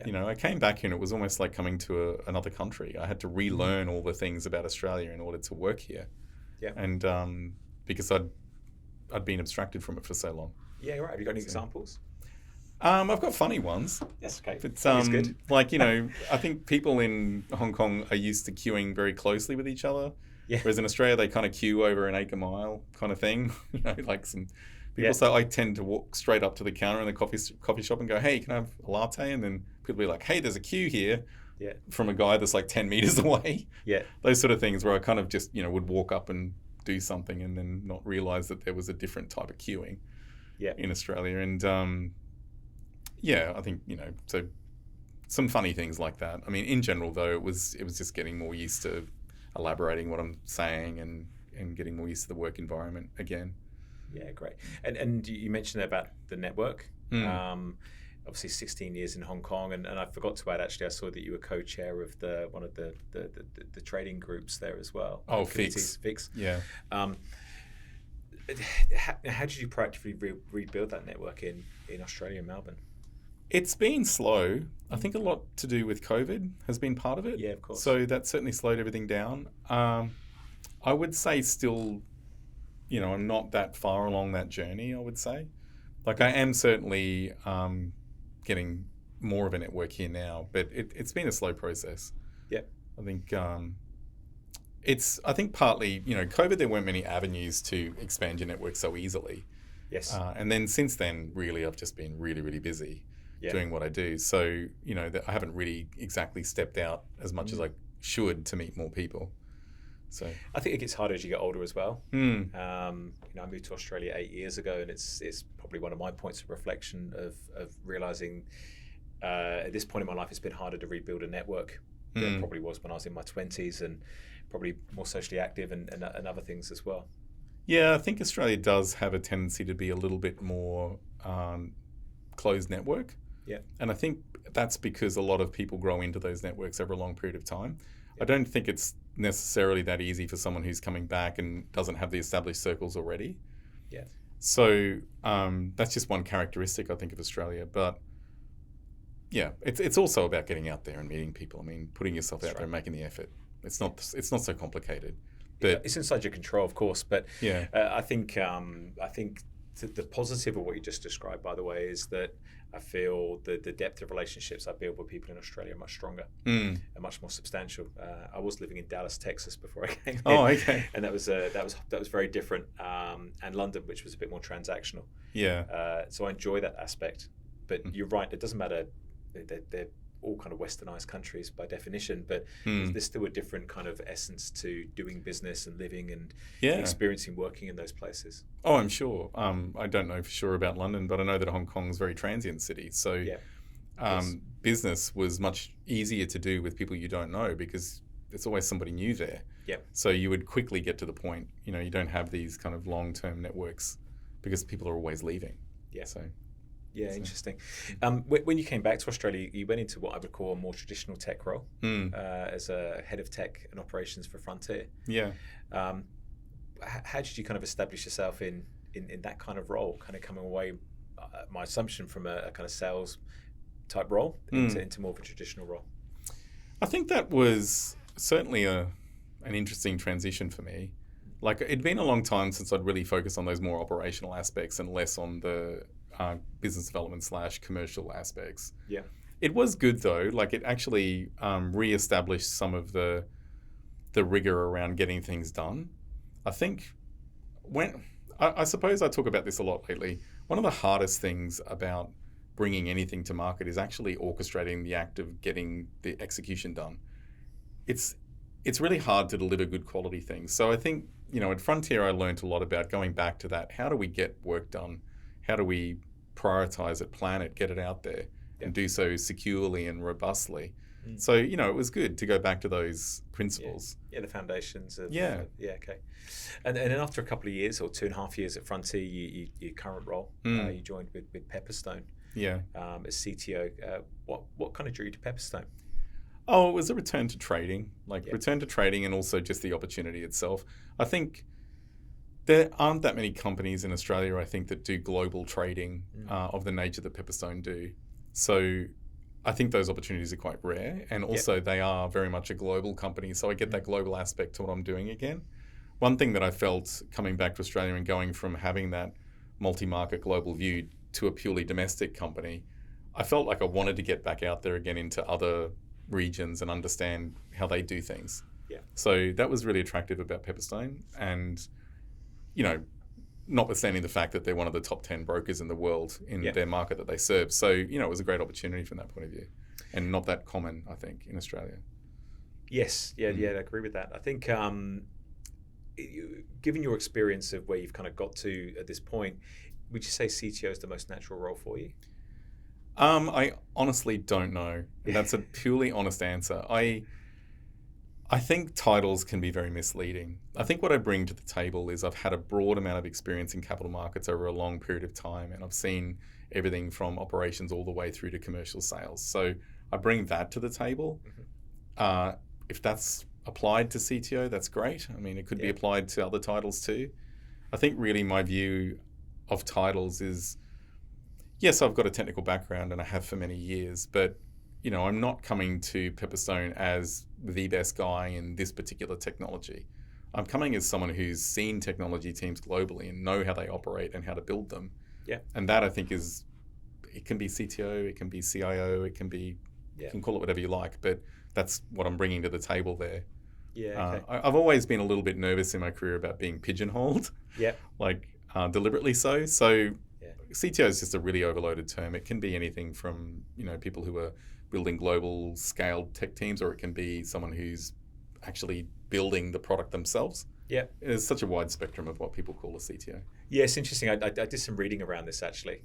Yeah. I came back here and it was almost like coming to another country. I had to relearn all the things about Australia in order to work here. Yeah. And because I'd been abstracted from it for so long. Yeah, right. Have you got any examples? I've got funny ones. Yes, okay. It's good. I think people in Hong Kong are used to queuing very closely with each other. Yeah. Whereas in Australia, they kind of queue over an acre mile kind of thing. Like some people. Yeah. So I tend to walk straight up to the counter in the coffee shop and go, "Hey, can I have a latte?" And then people will be like, "Hey, there's a queue here." Yeah. From a guy that's like 10 meters away. Yeah. Those sort of things where I kind of just, would walk up and do something and then not realize that there was a different type of queuing. Yeah. In Australia. And I think, so some funny things like that. I mean, in general though, it was just getting more used to elaborating what I'm saying and getting more used to the work environment again. Yeah, great. And you mentioned about the network. Obviously 16 years in Hong Kong, and I forgot to add, actually, I saw that you were co-chair of one of the trading groups there as well. Oh, Fix. Yeah. How did you proactively rebuild that network in Australia and Melbourne? It's been slow. I think a lot to do with COVID has been part of it. Yeah, of course. So that certainly slowed everything down. I would say still, I'm not that far along that journey, I would say. Like I am certainly getting more of a network here now, but it's been a slow process. Yeah. I think I think partly, COVID, there weren't many avenues to expand your network so easily. Yes. And then since then, really, I've just been really, really busy doing what I do. So, I haven't really exactly stepped out as much as I should to meet more people. So I think it gets harder as you get older as well. I moved to Australia 8 years ago, and it's probably one of my points of reflection of realizing at this point in my life, it's been harder to rebuild a network than it probably was when I was in my 20s, and probably more socially active and other things as well. Yeah, I think Australia does have a tendency to be a little bit more closed network. Yeah. And I think that's because a lot of people grow into those networks over a long period of time. I don't think it's necessarily that easy for someone who's coming back and doesn't have the established circles already. Yeah. So that's just one characteristic, I think, of Australia. But yeah, it's also about getting out there and meeting people. I mean, putting yourself out there and making the effort. It's not so complicated. But it's inside your control, of course. But yeah, I think the positive of what you just described, by the way, is that I feel the depth of relationships I build with people in Australia are much stronger and much more substantial. I was living in Dallas, Texas before I came here. Oh, okay. And that was very different. And London, which was a bit more transactional. Yeah. So I enjoy that aspect. But you're right, it doesn't matter. They're all kind of westernized countries by definition, but there's still a different kind of essence to doing business and living and experiencing working in those places. Oh, I'm sure. I don't know for sure about London, but I know that Hong Kong is a very transient city. So business was much easier to do with people you don't know because there's always somebody new there. Yeah. So you would quickly get to the point. You don't have these kind of long-term networks because people are always leaving. Yeah. So. Yeah, interesting. When you came back to Australia, you went into what I would call a more traditional tech role as a head of tech and operations for Frontier. Yeah. How did you kind of establish yourself in that kind of role, kind of coming away, my assumption, from a kind of sales type role into more of a traditional role? I think that was certainly an interesting transition for me. Like, it'd been a long time since I'd really focused on those more operational aspects and less on the business development / commercial aspects. Yeah. It was good though. Like, it actually re-established some of the rigor around getting things done. I think I suppose I talk about this a lot lately. One of the hardest things about bringing anything to market is actually orchestrating the act of getting the execution done. It's really hard to deliver good quality things. So I think, at Frontier, I learned a lot about going back to that. How do we get work done? How do we prioritize it, plan it, get it out there, and do so securely and robustly? So, it was good to go back to those principles. Yeah, the foundations of... Yeah. Okay. And then after a couple of years, or 2.5 years at Frontier, your current role, you joined with Pepperstone as CTO. What kind of drew you to Pepperstone? Oh, it was a return to trading, return to trading, and also just the opportunity itself. I think there aren't that many companies in Australia, I think, that do global trading of the nature that Pepperstone do. So I think those opportunities are quite rare. And also they are very much a global company. So I get that global aspect to what I'm doing again. One thing that I felt coming back to Australia and going from having that multi-market global view to a purely domestic company, I felt like I wanted to get back out there again into other regions and understand how they do things. Yeah. So that was really attractive about Pepperstone. And notwithstanding the fact that they're one of the top 10 brokers in the world in their market that they serve. So, it was a great opportunity from that point of view, and not that common, I think, in Australia. Yes. Yeah, I agree with that. I think given your experience of where you've kind of got to at this point, would you say CTO is the most natural role for you? I honestly don't know. That's a purely honest answer. I think titles can be very misleading. I think what I bring to the table is I've had a broad amount of experience in capital markets over a long period of time, and I've seen everything from operations all the way through to commercial sales. So I bring that to the table. If that's applied to CTO, that's great. I mean, it could be applied to other titles too. I think really my view of titles is, yes, I've got a technical background and I have for many years, but I'm not coming to Pepperstone as the best guy in this particular technology. I'm coming as someone who's seen technology teams globally and know how they operate and how to build them. Yeah. And that, I think, it can be CTO, it can be CIO, it can be, you can call it whatever you like, but that's what I'm bringing to the table there. Yeah. Okay. I've always been a little bit nervous in my career about being pigeonholed. Yeah. Deliberately so. So CTO is just a really overloaded term. It can be anything from, people who are building global scaled tech teams, or it can be someone who's actually building the product themselves. Yeah. There's such a wide spectrum of what people call a CTO. Yeah, it's interesting. I did some reading around this actually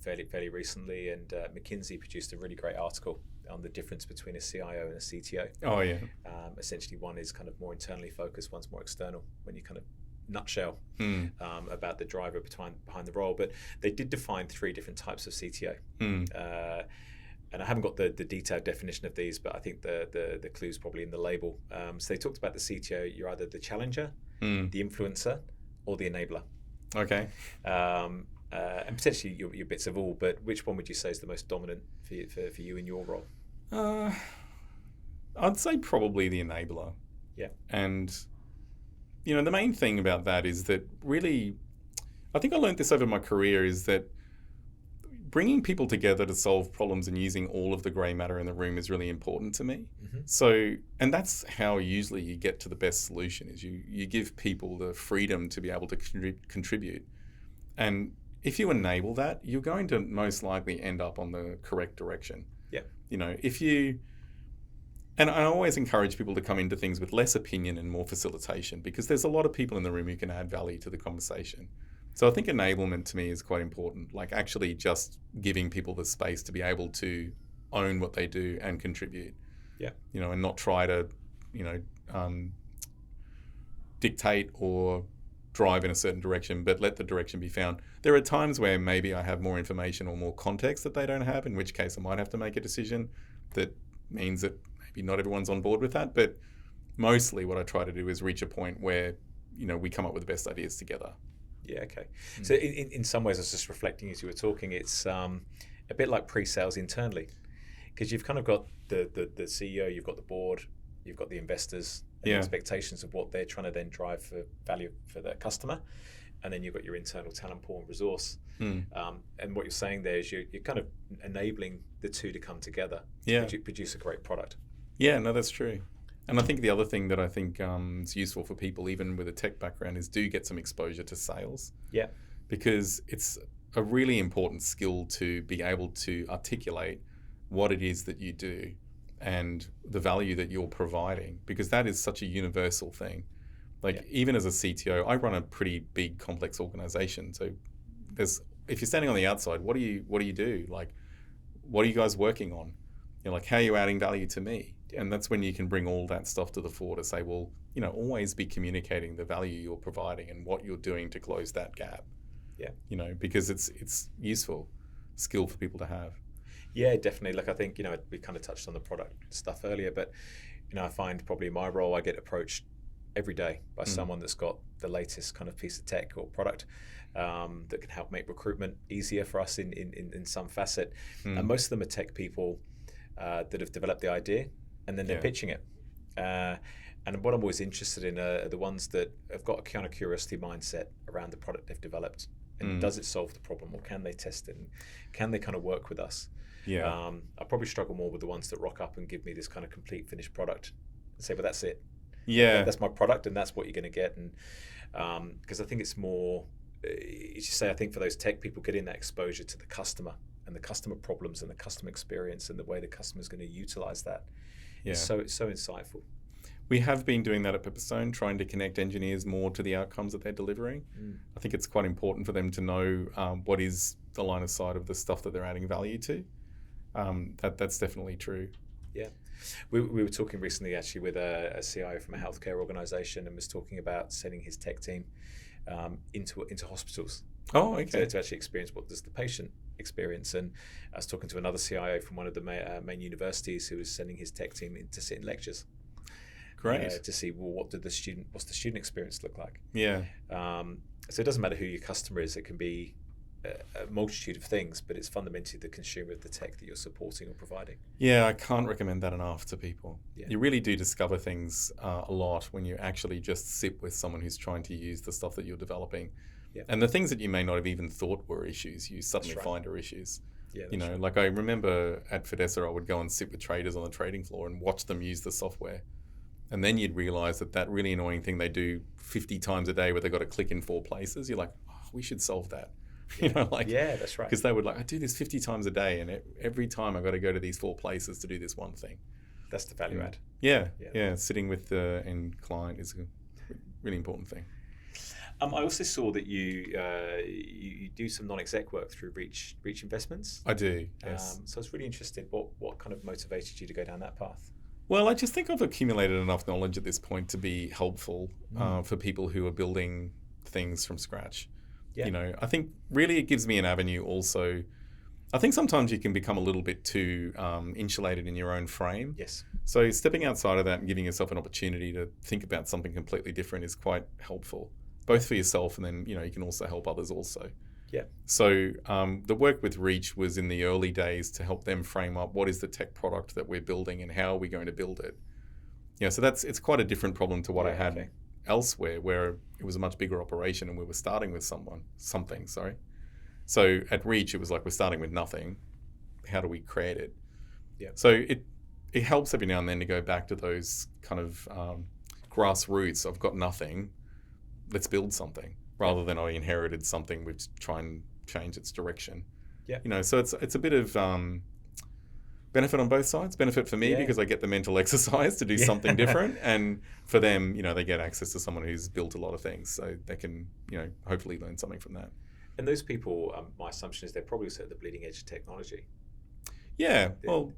fairly recently, and McKinsey produced a really great article on the difference between a CIO and a CTO. Oh, yeah. Essentially, one is kind of more internally focused, one's more external, when you kind of nutshell about the driver behind the role. But they did define 3 different types of CTO. and I haven't got the detailed definition of these, but I think the clue's probably in the label. So they talked about the CTO, you're either the challenger, the influencer, or the enabler. Okay. And potentially your bits of all, but which one would you say is the most dominant for you in your role? I'd say probably the enabler. Yeah. And, the main thing about that is that really, I think I learned this over my career, is that bringing people together to solve problems and using all of the grey matter in the room is really important to me. Mm-hmm. So, and that's how usually you get to the best solution, is you give people the freedom to be able to contribute. And if you enable that, you're going to most likely end up on the correct direction. Yeah. And I always encourage people to come into things with less opinion and more facilitation, because there's a lot of people in the room who can add value to the conversation. So I think enablement to me is quite important, like actually just giving people the space to be able to own what they do and contribute. Yeah. And not try to, dictate or drive in a certain direction, but let the direction be found. There are times where maybe I have more information or more context that they don't have, in which case I might have to make a decision that means that maybe not everyone's on board with that. But mostly what I try to do is reach a point where, we come up with the best ideas together. Yeah, okay. So in some ways, I was just reflecting as you were talking, it's a bit like pre-sales internally, because you've kind of got the CEO, you've got the board, you've got the investors, and the expectations of what they're trying to then drive for value for their customer. And then you've got your internal talent pool and resource. And what you're saying there is you're kind of enabling the two to come together to produce a great product. Yeah, no, that's true. And I think the other thing that I think is useful for people, even with a tech background, is do get some exposure to sales. Yeah. Because it's a really important skill to be able to articulate what it is that you do and the value that you're providing, because that is such a universal thing. Even as a CTO, I run a pretty big, complex organization. So if you're standing on the outside, what do you do? Like, what are you guys working on? How are you adding value to me? And that's when you can bring all that stuff to the fore to say, well, always be communicating the value you're providing and what you're doing to close that gap. Yeah. Because it's useful skill for people to have. Yeah, definitely. I think, we kind of touched on the product stuff earlier, but, I find probably in my role, I get approached every day by someone that's got the latest kind of piece of tech or product that can help make recruitment easier for us in some facet. And most of them are tech people that have developed the idea, and then they're pitching it. And what I'm always interested in are the ones that have got a kind of curiosity mindset around the product they've developed. And does it solve the problem, or can they test it? And can they kind of work with us? Yeah. I probably struggle more with the ones that rock up and give me this kind of complete finished product and say, well, that's it. Yeah. That's my product, and that's what you're going to get. And because I think it's more, as you say, I think for those tech people, getting that exposure to the customer and the customer problems and the customer experience and the way the customer is going to utilize that. Yeah. It's so insightful. We have been doing that at Pepperstone, trying to connect engineers more to the outcomes that they're delivering. I think it's quite important for them to know what is the line of sight of the stuff that they're adding value to. That's definitely true. Yeah. We were talking recently actually with a CIO from a healthcare organization, and was talking about sending his tech team into hospitals. Oh, okay. To actually experience what does the patient experience. And I was talking to another CIO from one of the main universities who was sending his tech team in to sit in lectures. Great. To see, well, what's the student experience look like? Yeah. So it doesn't matter who your customer is. It can be a multitude of things, but it's fundamentally the consumer of the tech that you're supporting or providing. Yeah, I can't recommend that enough to people. Yeah. You really do discover things a lot when you actually just sit with someone who's trying to use the stuff that you're developing. Yeah. And the things that you may not have even thought were issues, you suddenly find are issues. Yeah, like I remember at Fidessa, I would go and sit with traders on the trading floor and watch them use the software. And then you'd realize that really annoying thing they do 50 times a day where they've got to click in 4 places, you're like, oh, we should solve that. Yeah, that's right. Because they would I do this 50 times a day, and every time I've got to go to these 4 places to do this one thing. That's the value add. Yeah. Sitting with the end client is a really important thing. I also saw that you do some non-exec work through Reach Investments. I do, yes. So I was really interested, what kind of motivated you to go down that path? Well, I just think I've accumulated enough knowledge at this point to be helpful for people who are building things from scratch. Yeah. I think really it gives me an avenue also. I think sometimes you can become a little bit too insulated in your own frame. Yes. So stepping outside of that and giving yourself an opportunity to think about something completely different is quite helpful, both for yourself and then, you can also help others also. Yeah. So the work with Reach was in the early days to help them frame up what is the tech product that we're building and how are we going to build it. So it's quite a different problem to what I had elsewhere, where it was a much bigger operation and we were starting with something. So at Reach, it was like we're starting with nothing. How do we create it? Yeah. So it helps every now and then to go back to those kind of grassroots. I've got nothing. Let's build something, rather than I inherited something. We try and change its direction. Yeah. So it's a bit of benefit on both sides. Benefit for me because I get the mental exercise to do something different, and for them, they get access to someone who's built a lot of things, so they can, hopefully learn something from that. And those people, my assumption is they're probably also at the bleeding edge of technology. Yeah,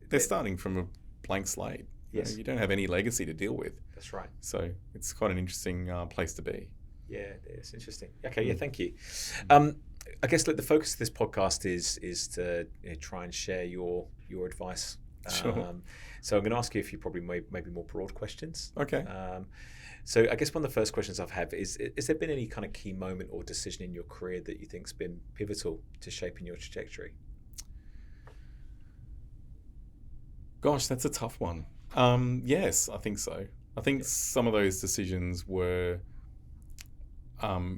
they're starting from a blank slate. Yes. You don't have any legacy to deal with. That's right. So it's quite an interesting place to be. Yeah, it's interesting. Okay, thank you. I guess the focus of this podcast is to try and share your advice. Sure. So I'm going to ask you a few probably maybe more broad questions. Okay. So I guess one of the first questions I've had is there been any kind of key moment or decision in your career that you think's been pivotal to shaping your trajectory? Gosh, that's a tough one. Yes, I think so. I think some of those decisions were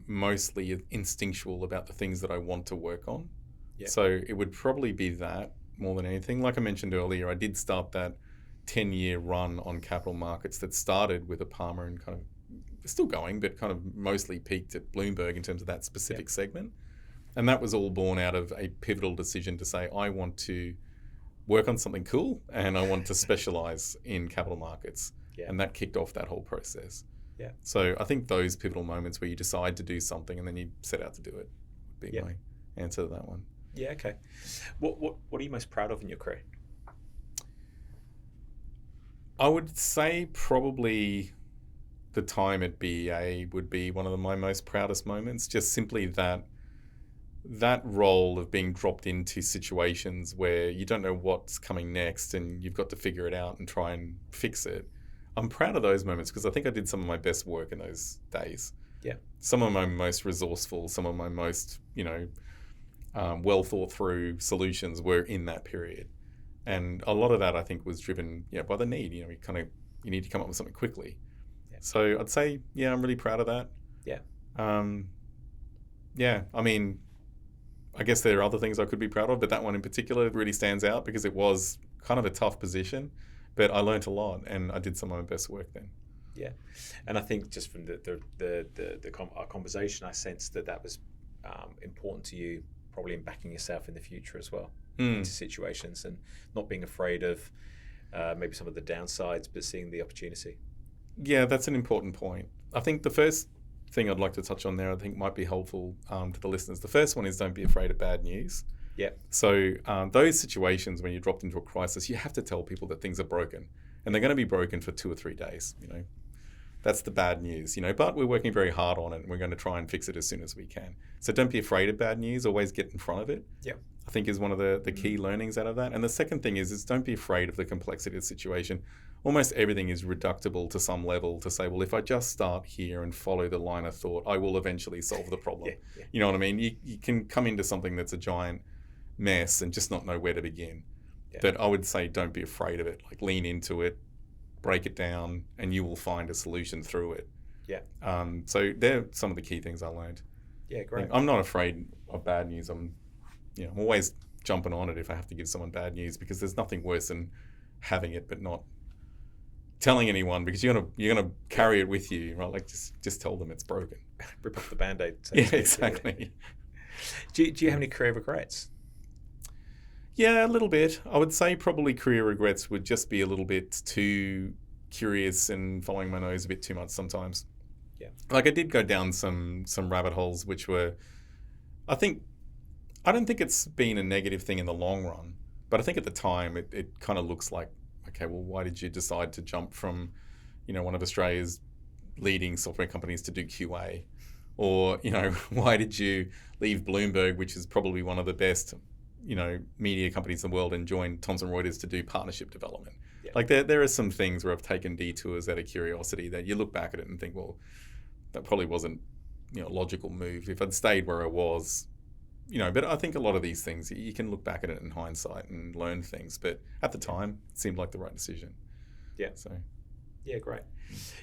mostly instinctual about the things that I want to work on. Yeah. So it would probably be that more than anything. Like I mentioned earlier, I did start that 10-year run on capital markets that started with a Palmer and kind of still going, but kind of mostly peaked at Bloomberg in terms of that specific segment. And that was all born out of a pivotal decision to say, I want to work on something cool and I want to specialize in capital markets. Yeah. And that kicked off that whole process. Yeah. So I think those pivotal moments where you decide to do something and then you set out to do it would be my answer to that one. Yeah, okay. What are you most proud of in your career? I would say probably the time at BEA would be one of my most proudest moments. Just simply that role of being dropped into situations where you don't know what's coming next and you've got to figure it out and try and fix it. I'm proud of those moments because I think I did some of my best work in those days. Yeah. Some of my most resourceful, some of my most, well thought through solutions were in that period. And a lot of that I think was driven by the need. You need to come up with something quickly. Yeah. So I'd say, I'm really proud of that. Yeah. I mean, I guess there are other things I could be proud of, but that one in particular really stands out because it was kind of a tough position, but I learnt a lot and I did some of my best work then. Yeah, and I think just from our conversation, I sensed that was important to you, probably in backing yourself in the future as well into situations and not being afraid of maybe some of the downsides, but seeing the opportunity. Yeah, that's an important point. I think the first thing I'd like to touch on there, I think might be helpful to the listeners. The first one is don't be afraid of bad news. Yeah. So those situations when you're dropped into a crisis, you have to tell people that things are broken, and they're going to be broken for 2 or 3 days. That's the bad news. But we're working very hard on it, and we're going to try and fix it as soon as we can. So don't be afraid of bad news. Always get in front of it. Yeah. I think is one of the key learnings out of that. And the second thing is don't be afraid of the complexity of the situation. Almost everything is reductible to some level to say, well, if I just start here and follow the line of thought, I will eventually solve the problem. Yeah. You know what I mean? You can come into something that's a giant mess and just not know where to begin. Yeah. But I would say don't be afraid of it. Like lean into it, break it down, and you will find a solution through it. Yeah. So they're some of the key things I learned. Yeah, great. I'm not afraid of bad news. I'm always jumping on it if I have to give someone bad news because there's nothing worse than having it but not telling anyone because you're gonna carry it with you, right? Like just tell them it's broken. Rip off the Band-Aid. Yeah, exactly. Do you have any career regrets? Yeah, a little bit. I would say probably career regrets would just be a little bit too curious and following my nose a bit too much sometimes. Yeah. Like I did go down some rabbit holes which were, I don't think it's been a negative thing in the long run, but I think at the time it kind of looks like, okay, well, why did you decide to jump from, one of Australia's leading software companies to do QA? Or, why did you leave Bloomberg, which is probably one of the best media companies in the world and joined Thomson Reuters to do partnership development. Yeah. Like there are some things where I've taken detours out of curiosity that you look back at it and think, well, that probably wasn't a logical move. If I'd stayed where I was, but I think a lot of these things, you can look back at it in hindsight and learn things. But at the time, it seemed like the right decision. Yeah. So. Yeah, great.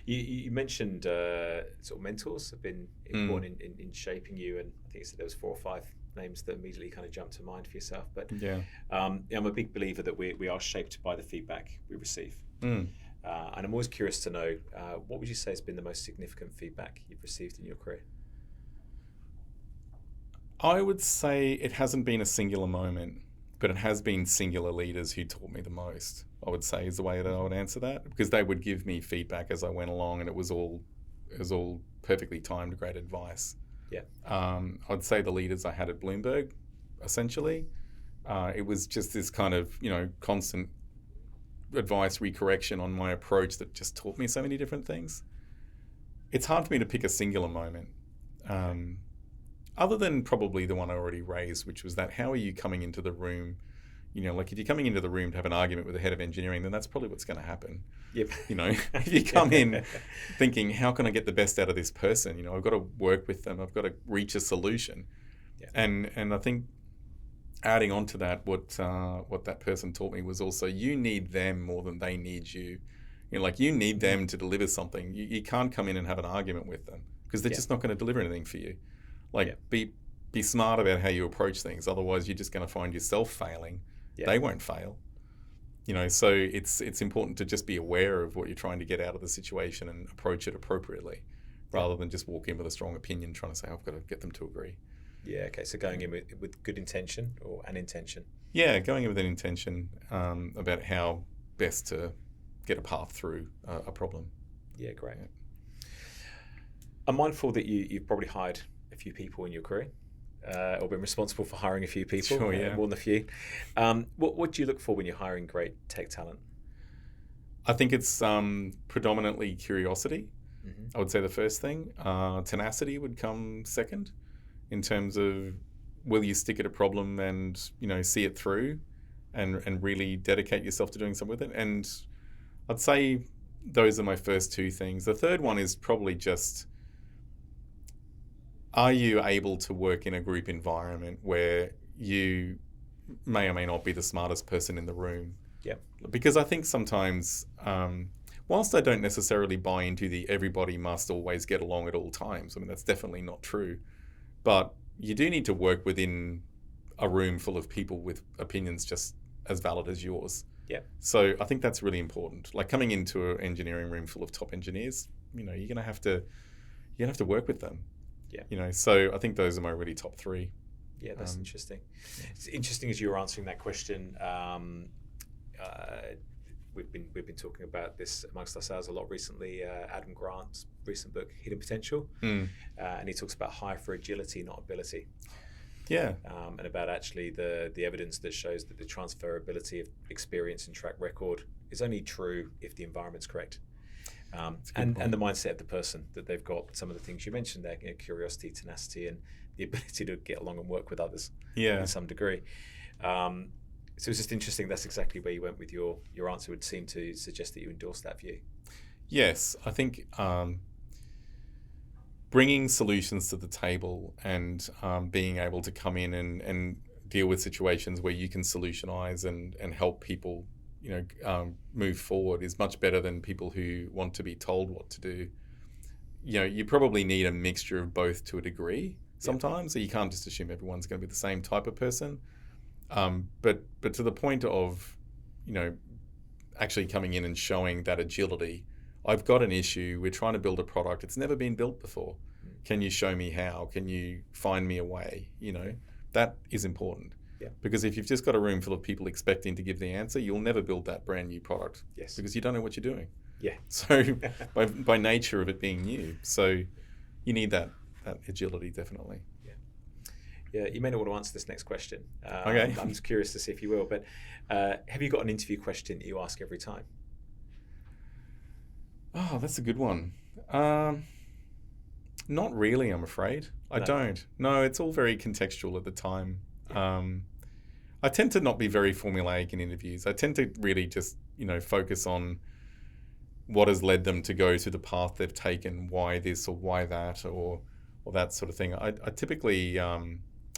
You mentioned sort of mentors have been important in shaping you, and I think you said there was 4 or 5 names that immediately kind of jumped to mind for yourself. But I'm a big believer that we are shaped by the feedback we receive. And I'm always curious to know, what would you say has been the most significant feedback you've received in your career? I would say it hasn't been a singular moment, but it has been singular leaders who taught me the most, I would say, is the way that I would answer that, because they would give me feedback as I went along, and it was all perfectly timed, great advice. Yeah. I'd say the leaders I had at Bloomberg, essentially, it was just this kind of, constant advice, recorrection on my approach that just taught me so many different things. It's hard for me to pick a singular moment. Other than probably the one I already raised, which was that how are you coming into the room? Like if you're coming into the room to have an argument with the head of engineering, then that's probably what's going to happen. Yep. If you come in thinking, how can I get the best out of this person? I've got to work with them. I've got to reach a solution. Yeah. And I think adding on to that, what that person taught me was also you need them more than they need you. You need them to deliver something. You can't come in and have an argument with them because they're just not going to deliver anything for you. Be smart about how you approach things. Otherwise, you're just going to find yourself failing. Yeah. They won't fail. So it's important to just be aware of what you're trying to get out of the situation and approach it appropriately, rather than just walk in with a strong opinion trying to say, I've got to get them to agree. Yeah, okay. So going in with good intention or an intention? Yeah, going in with an intention about how best to get a path through a problem. Yeah, great. Yeah. I'm mindful that you've probably hired a few people in your career, or been responsible for hiring a few people, sure, yeah. More than a few. What do you look for when you're hiring great tech talent? I think it's predominantly curiosity. Mm-hmm. I would say the first thing. Tenacity would come second, in terms of will you stick at a problem and see it through, and really dedicate yourself to doing something with it. And I'd say those are my first 2 things. The third one is probably just, are you able to work in a group environment where you may or may not be the smartest person in the room? Yeah. Because I think sometimes, whilst I don't necessarily buy into the everybody must always get along at all times, I mean, that's definitely not true. But you do need to work within a room full of people with opinions just as valid as yours. Yeah. So I think that's really important. Like coming into an engineering room full of top engineers, you're going to have to work with them. Yeah. So I think those are my really top 3. Yeah, that's interesting. It's interesting as you were answering that question. We've been talking about this amongst ourselves a lot recently. Adam Grant's recent book, Hidden Potential, and he talks about hire for agility, not ability. Yeah. And about actually the evidence that shows that the transferability of experience and track record is only true if the environment's correct. And the mindset of the person, that they've got some of the things you mentioned there, curiosity, tenacity, and the ability to get along and work with others in some degree. So it's just interesting, that's exactly where you went with your answer, would seem to suggest that you endorse that view. Yes, I think bringing solutions to the table and being able to come in and deal with situations where you can solutionize and help people move forward is much better than people who want to be told what to do. You probably need a mixture of both to a degree sometimes. So you can't just assume everyone's going to be the same type of person. But to the point of, actually coming in and showing that agility. I've got an issue. We're trying to build a product. It's never been built before. Can you show me how? Can you find me a way? That is important. Yeah. Because if you've just got a room full of people expecting to give the answer, you'll never build that brand new product. Yes. Because you don't know what you're doing. Yeah. So by nature of it being new, so you need that agility, definitely. Yeah, you may not want to answer this next question. Okay. I'm just curious to see if you will, but have you got an interview question that you ask every time? Oh, that's a good one. Not really, I'm afraid. I don't. No, it's all very contextual at the time. Yeah. I tend to not be very formulaic in interviews. I tend to really just, focus on what has led them to go to the path they've taken, why this or why that or that sort of thing. I typically,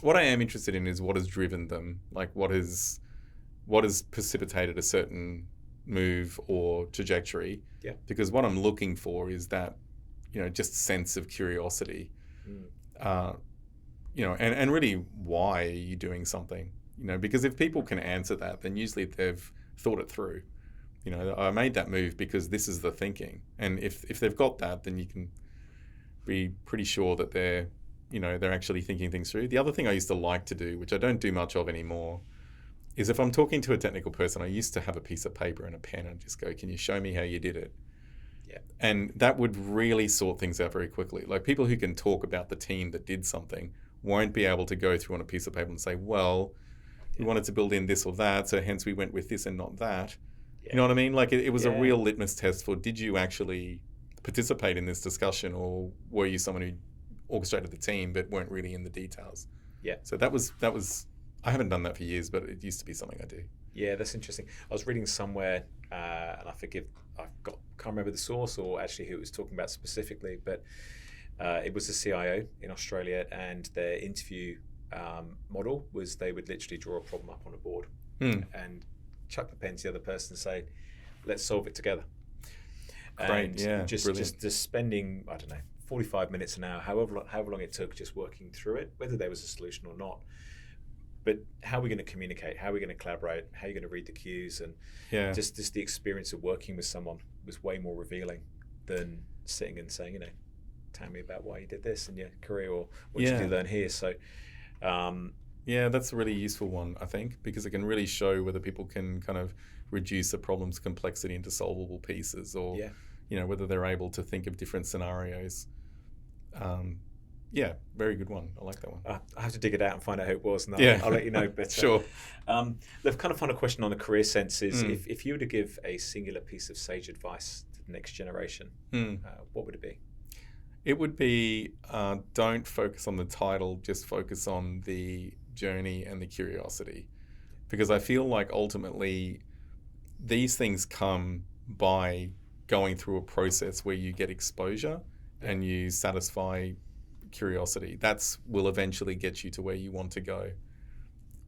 what I am interested in is what has driven them, like what has precipitated a certain move or trajectory. Yeah. Because what I'm looking for is that, just sense of curiosity, and really why are you doing something? Because if people can answer that, then usually they've thought it through. I made that move because this is the thinking. And if they've got that, then you can be pretty sure that they're actually thinking things through. The other thing I used to like to do, which I don't do much of anymore, is if I'm talking to a technical person, I used to have a piece of paper and a pen and just go, can you show me how you did it? Yeah. And that would really sort things out very quickly. Like people who can talk about the team that did something won't be able to go through on a piece of paper and say, well, we wanted to build in this or that, so hence we went with this and not that. Yeah. You know what I mean? Like it was a real litmus test for, did you actually participate in this discussion, or were you someone who orchestrated the team but weren't really in the details? Yeah. So that was I haven't done that for years, but it used to be something I do. Yeah, that's interesting. I was reading somewhere, and I can't remember the source or actually who it was talking about specifically, but it was the CIO in Australia, and their interview model was they would literally draw a problem up on a board and chuck the pen to the other person and say, let's solve it together. Great, and just spending, I don't know, 45 minutes an hour, however long it took, just working through it, whether there was a solution or not. But how are we going to communicate? How are we going to collaborate? How are you going to read the cues? And just the experience of working with someone was way more revealing than sitting and saying, tell me about why you did this in your career, or what did you learn here? So, that's a really useful one, I think, because it can really show whether people can kind of reduce the problem's complexity into solvable pieces, or whether they're able to think of different scenarios. Very good one. I like that one. I have to dig it out and find out who it was, and I'll let you know. But sure. The kind of final question on the career sense is, if you were to give a singular piece of sage advice to the next generation, what would it be? It would be, don't focus on the title, just focus on the journey and the curiosity. Because I feel like ultimately these things come by going through a process where you get exposure and you satisfy curiosity. That will eventually get you to where you want to go.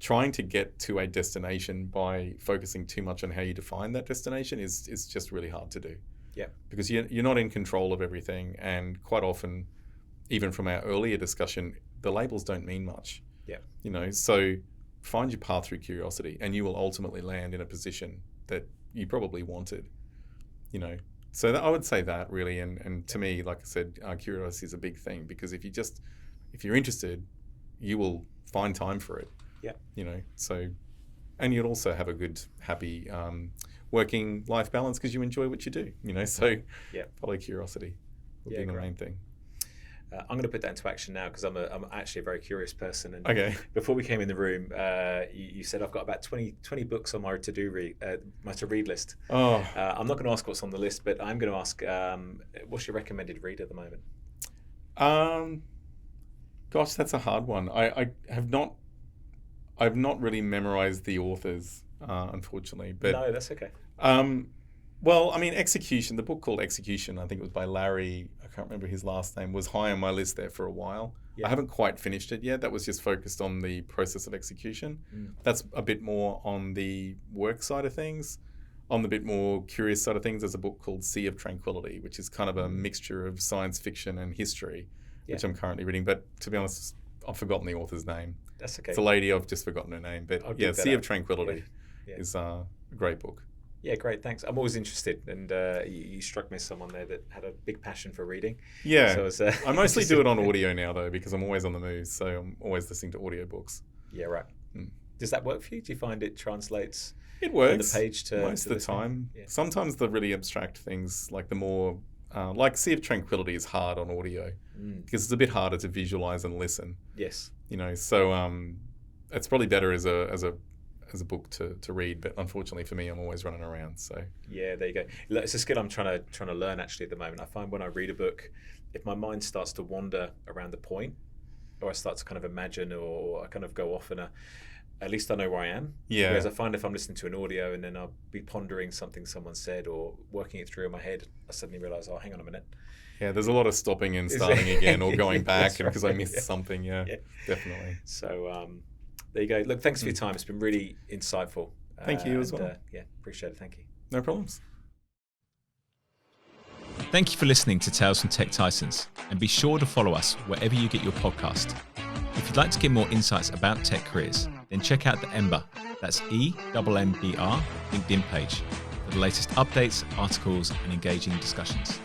Trying to get to a destination by focusing too much on how you define that destination is just really hard to do. Yeah. Because you're not in control of everything, and quite often, even from our earlier discussion, the labels don't mean much. Yeah. So find your path through curiosity, and you will ultimately land in a position that you probably wanted. So I would say that really, and to me, like I said, curiosity is a big thing, because if you're interested, you will find time for it. Yeah. So, and you'll also have a good, happy working life balance because you enjoy what you do. So probably curiosity would be the main thing. I'm going to put that into action now, because I'm actually a very curious person. And okay. Before we came in the room, you said I've got about 20 books on my to-read list. Oh. I'm not going to ask what's on the list, but I'm going to ask, what's your recommended read at the moment? Gosh, that's a hard one. I've not really memorized the authors, unfortunately. But no, that's okay. Well, I mean, Execution, the book called Execution, I think it was by Larry, I can't remember his last name, was high on my list there for a while. Yeah. I haven't quite finished it yet. That was just focused on the process of execution. That's a bit more on the work side of things. On the bit more curious side of things, there's a book called Sea of Tranquility, which is kind of a mixture of science fiction and history, which I'm currently reading. But to be honest, I've forgotten the author's name. That's okay. It's a lady, I've just forgotten her name. But Sea of Tranquility is a great book. Yeah, great, thanks. I'm always interested, and you struck me as someone there that had a big passion for reading. Yeah, so I mostly do it on audio now, though, because I'm always on the move, so I'm always listening to audiobooks. Yeah, right. Does that work for you? Do you find it translates? It works. The page to most of the time. Yeah. Sometimes the really abstract things, like the more, like Sea of Tranquility, is hard on audio because it's a bit harder to visualize and listen. Yes. So it's probably better as a book to read, but unfortunately for me, I'm always running around. So yeah, there you go. It's a skill I'm trying to learn actually at the moment. I find when I read a book, if my mind starts to wander around the point, or I start to kind of imagine, or I kind of go off in at least I know where I am. Yeah. Whereas I find if I'm listening to an audio and then I'll be pondering something someone said or working it through in my head, I suddenly realise, oh, hang on a minute. Yeah, there's a lot of stopping and starting again or going back because right. I missed something. Yeah, definitely. So there you go. Look, thanks for your time. It's been really insightful. Thank you as well. Yeah, appreciate it. Thank you. No problems. Thank you for listening to Tales from Tech Titans, and be sure to follow us wherever you get your podcast. If you'd like to get more insights about tech careers, then check out the Emmbr, that's EMMBR LinkedIn page for the latest updates, articles, and engaging discussions.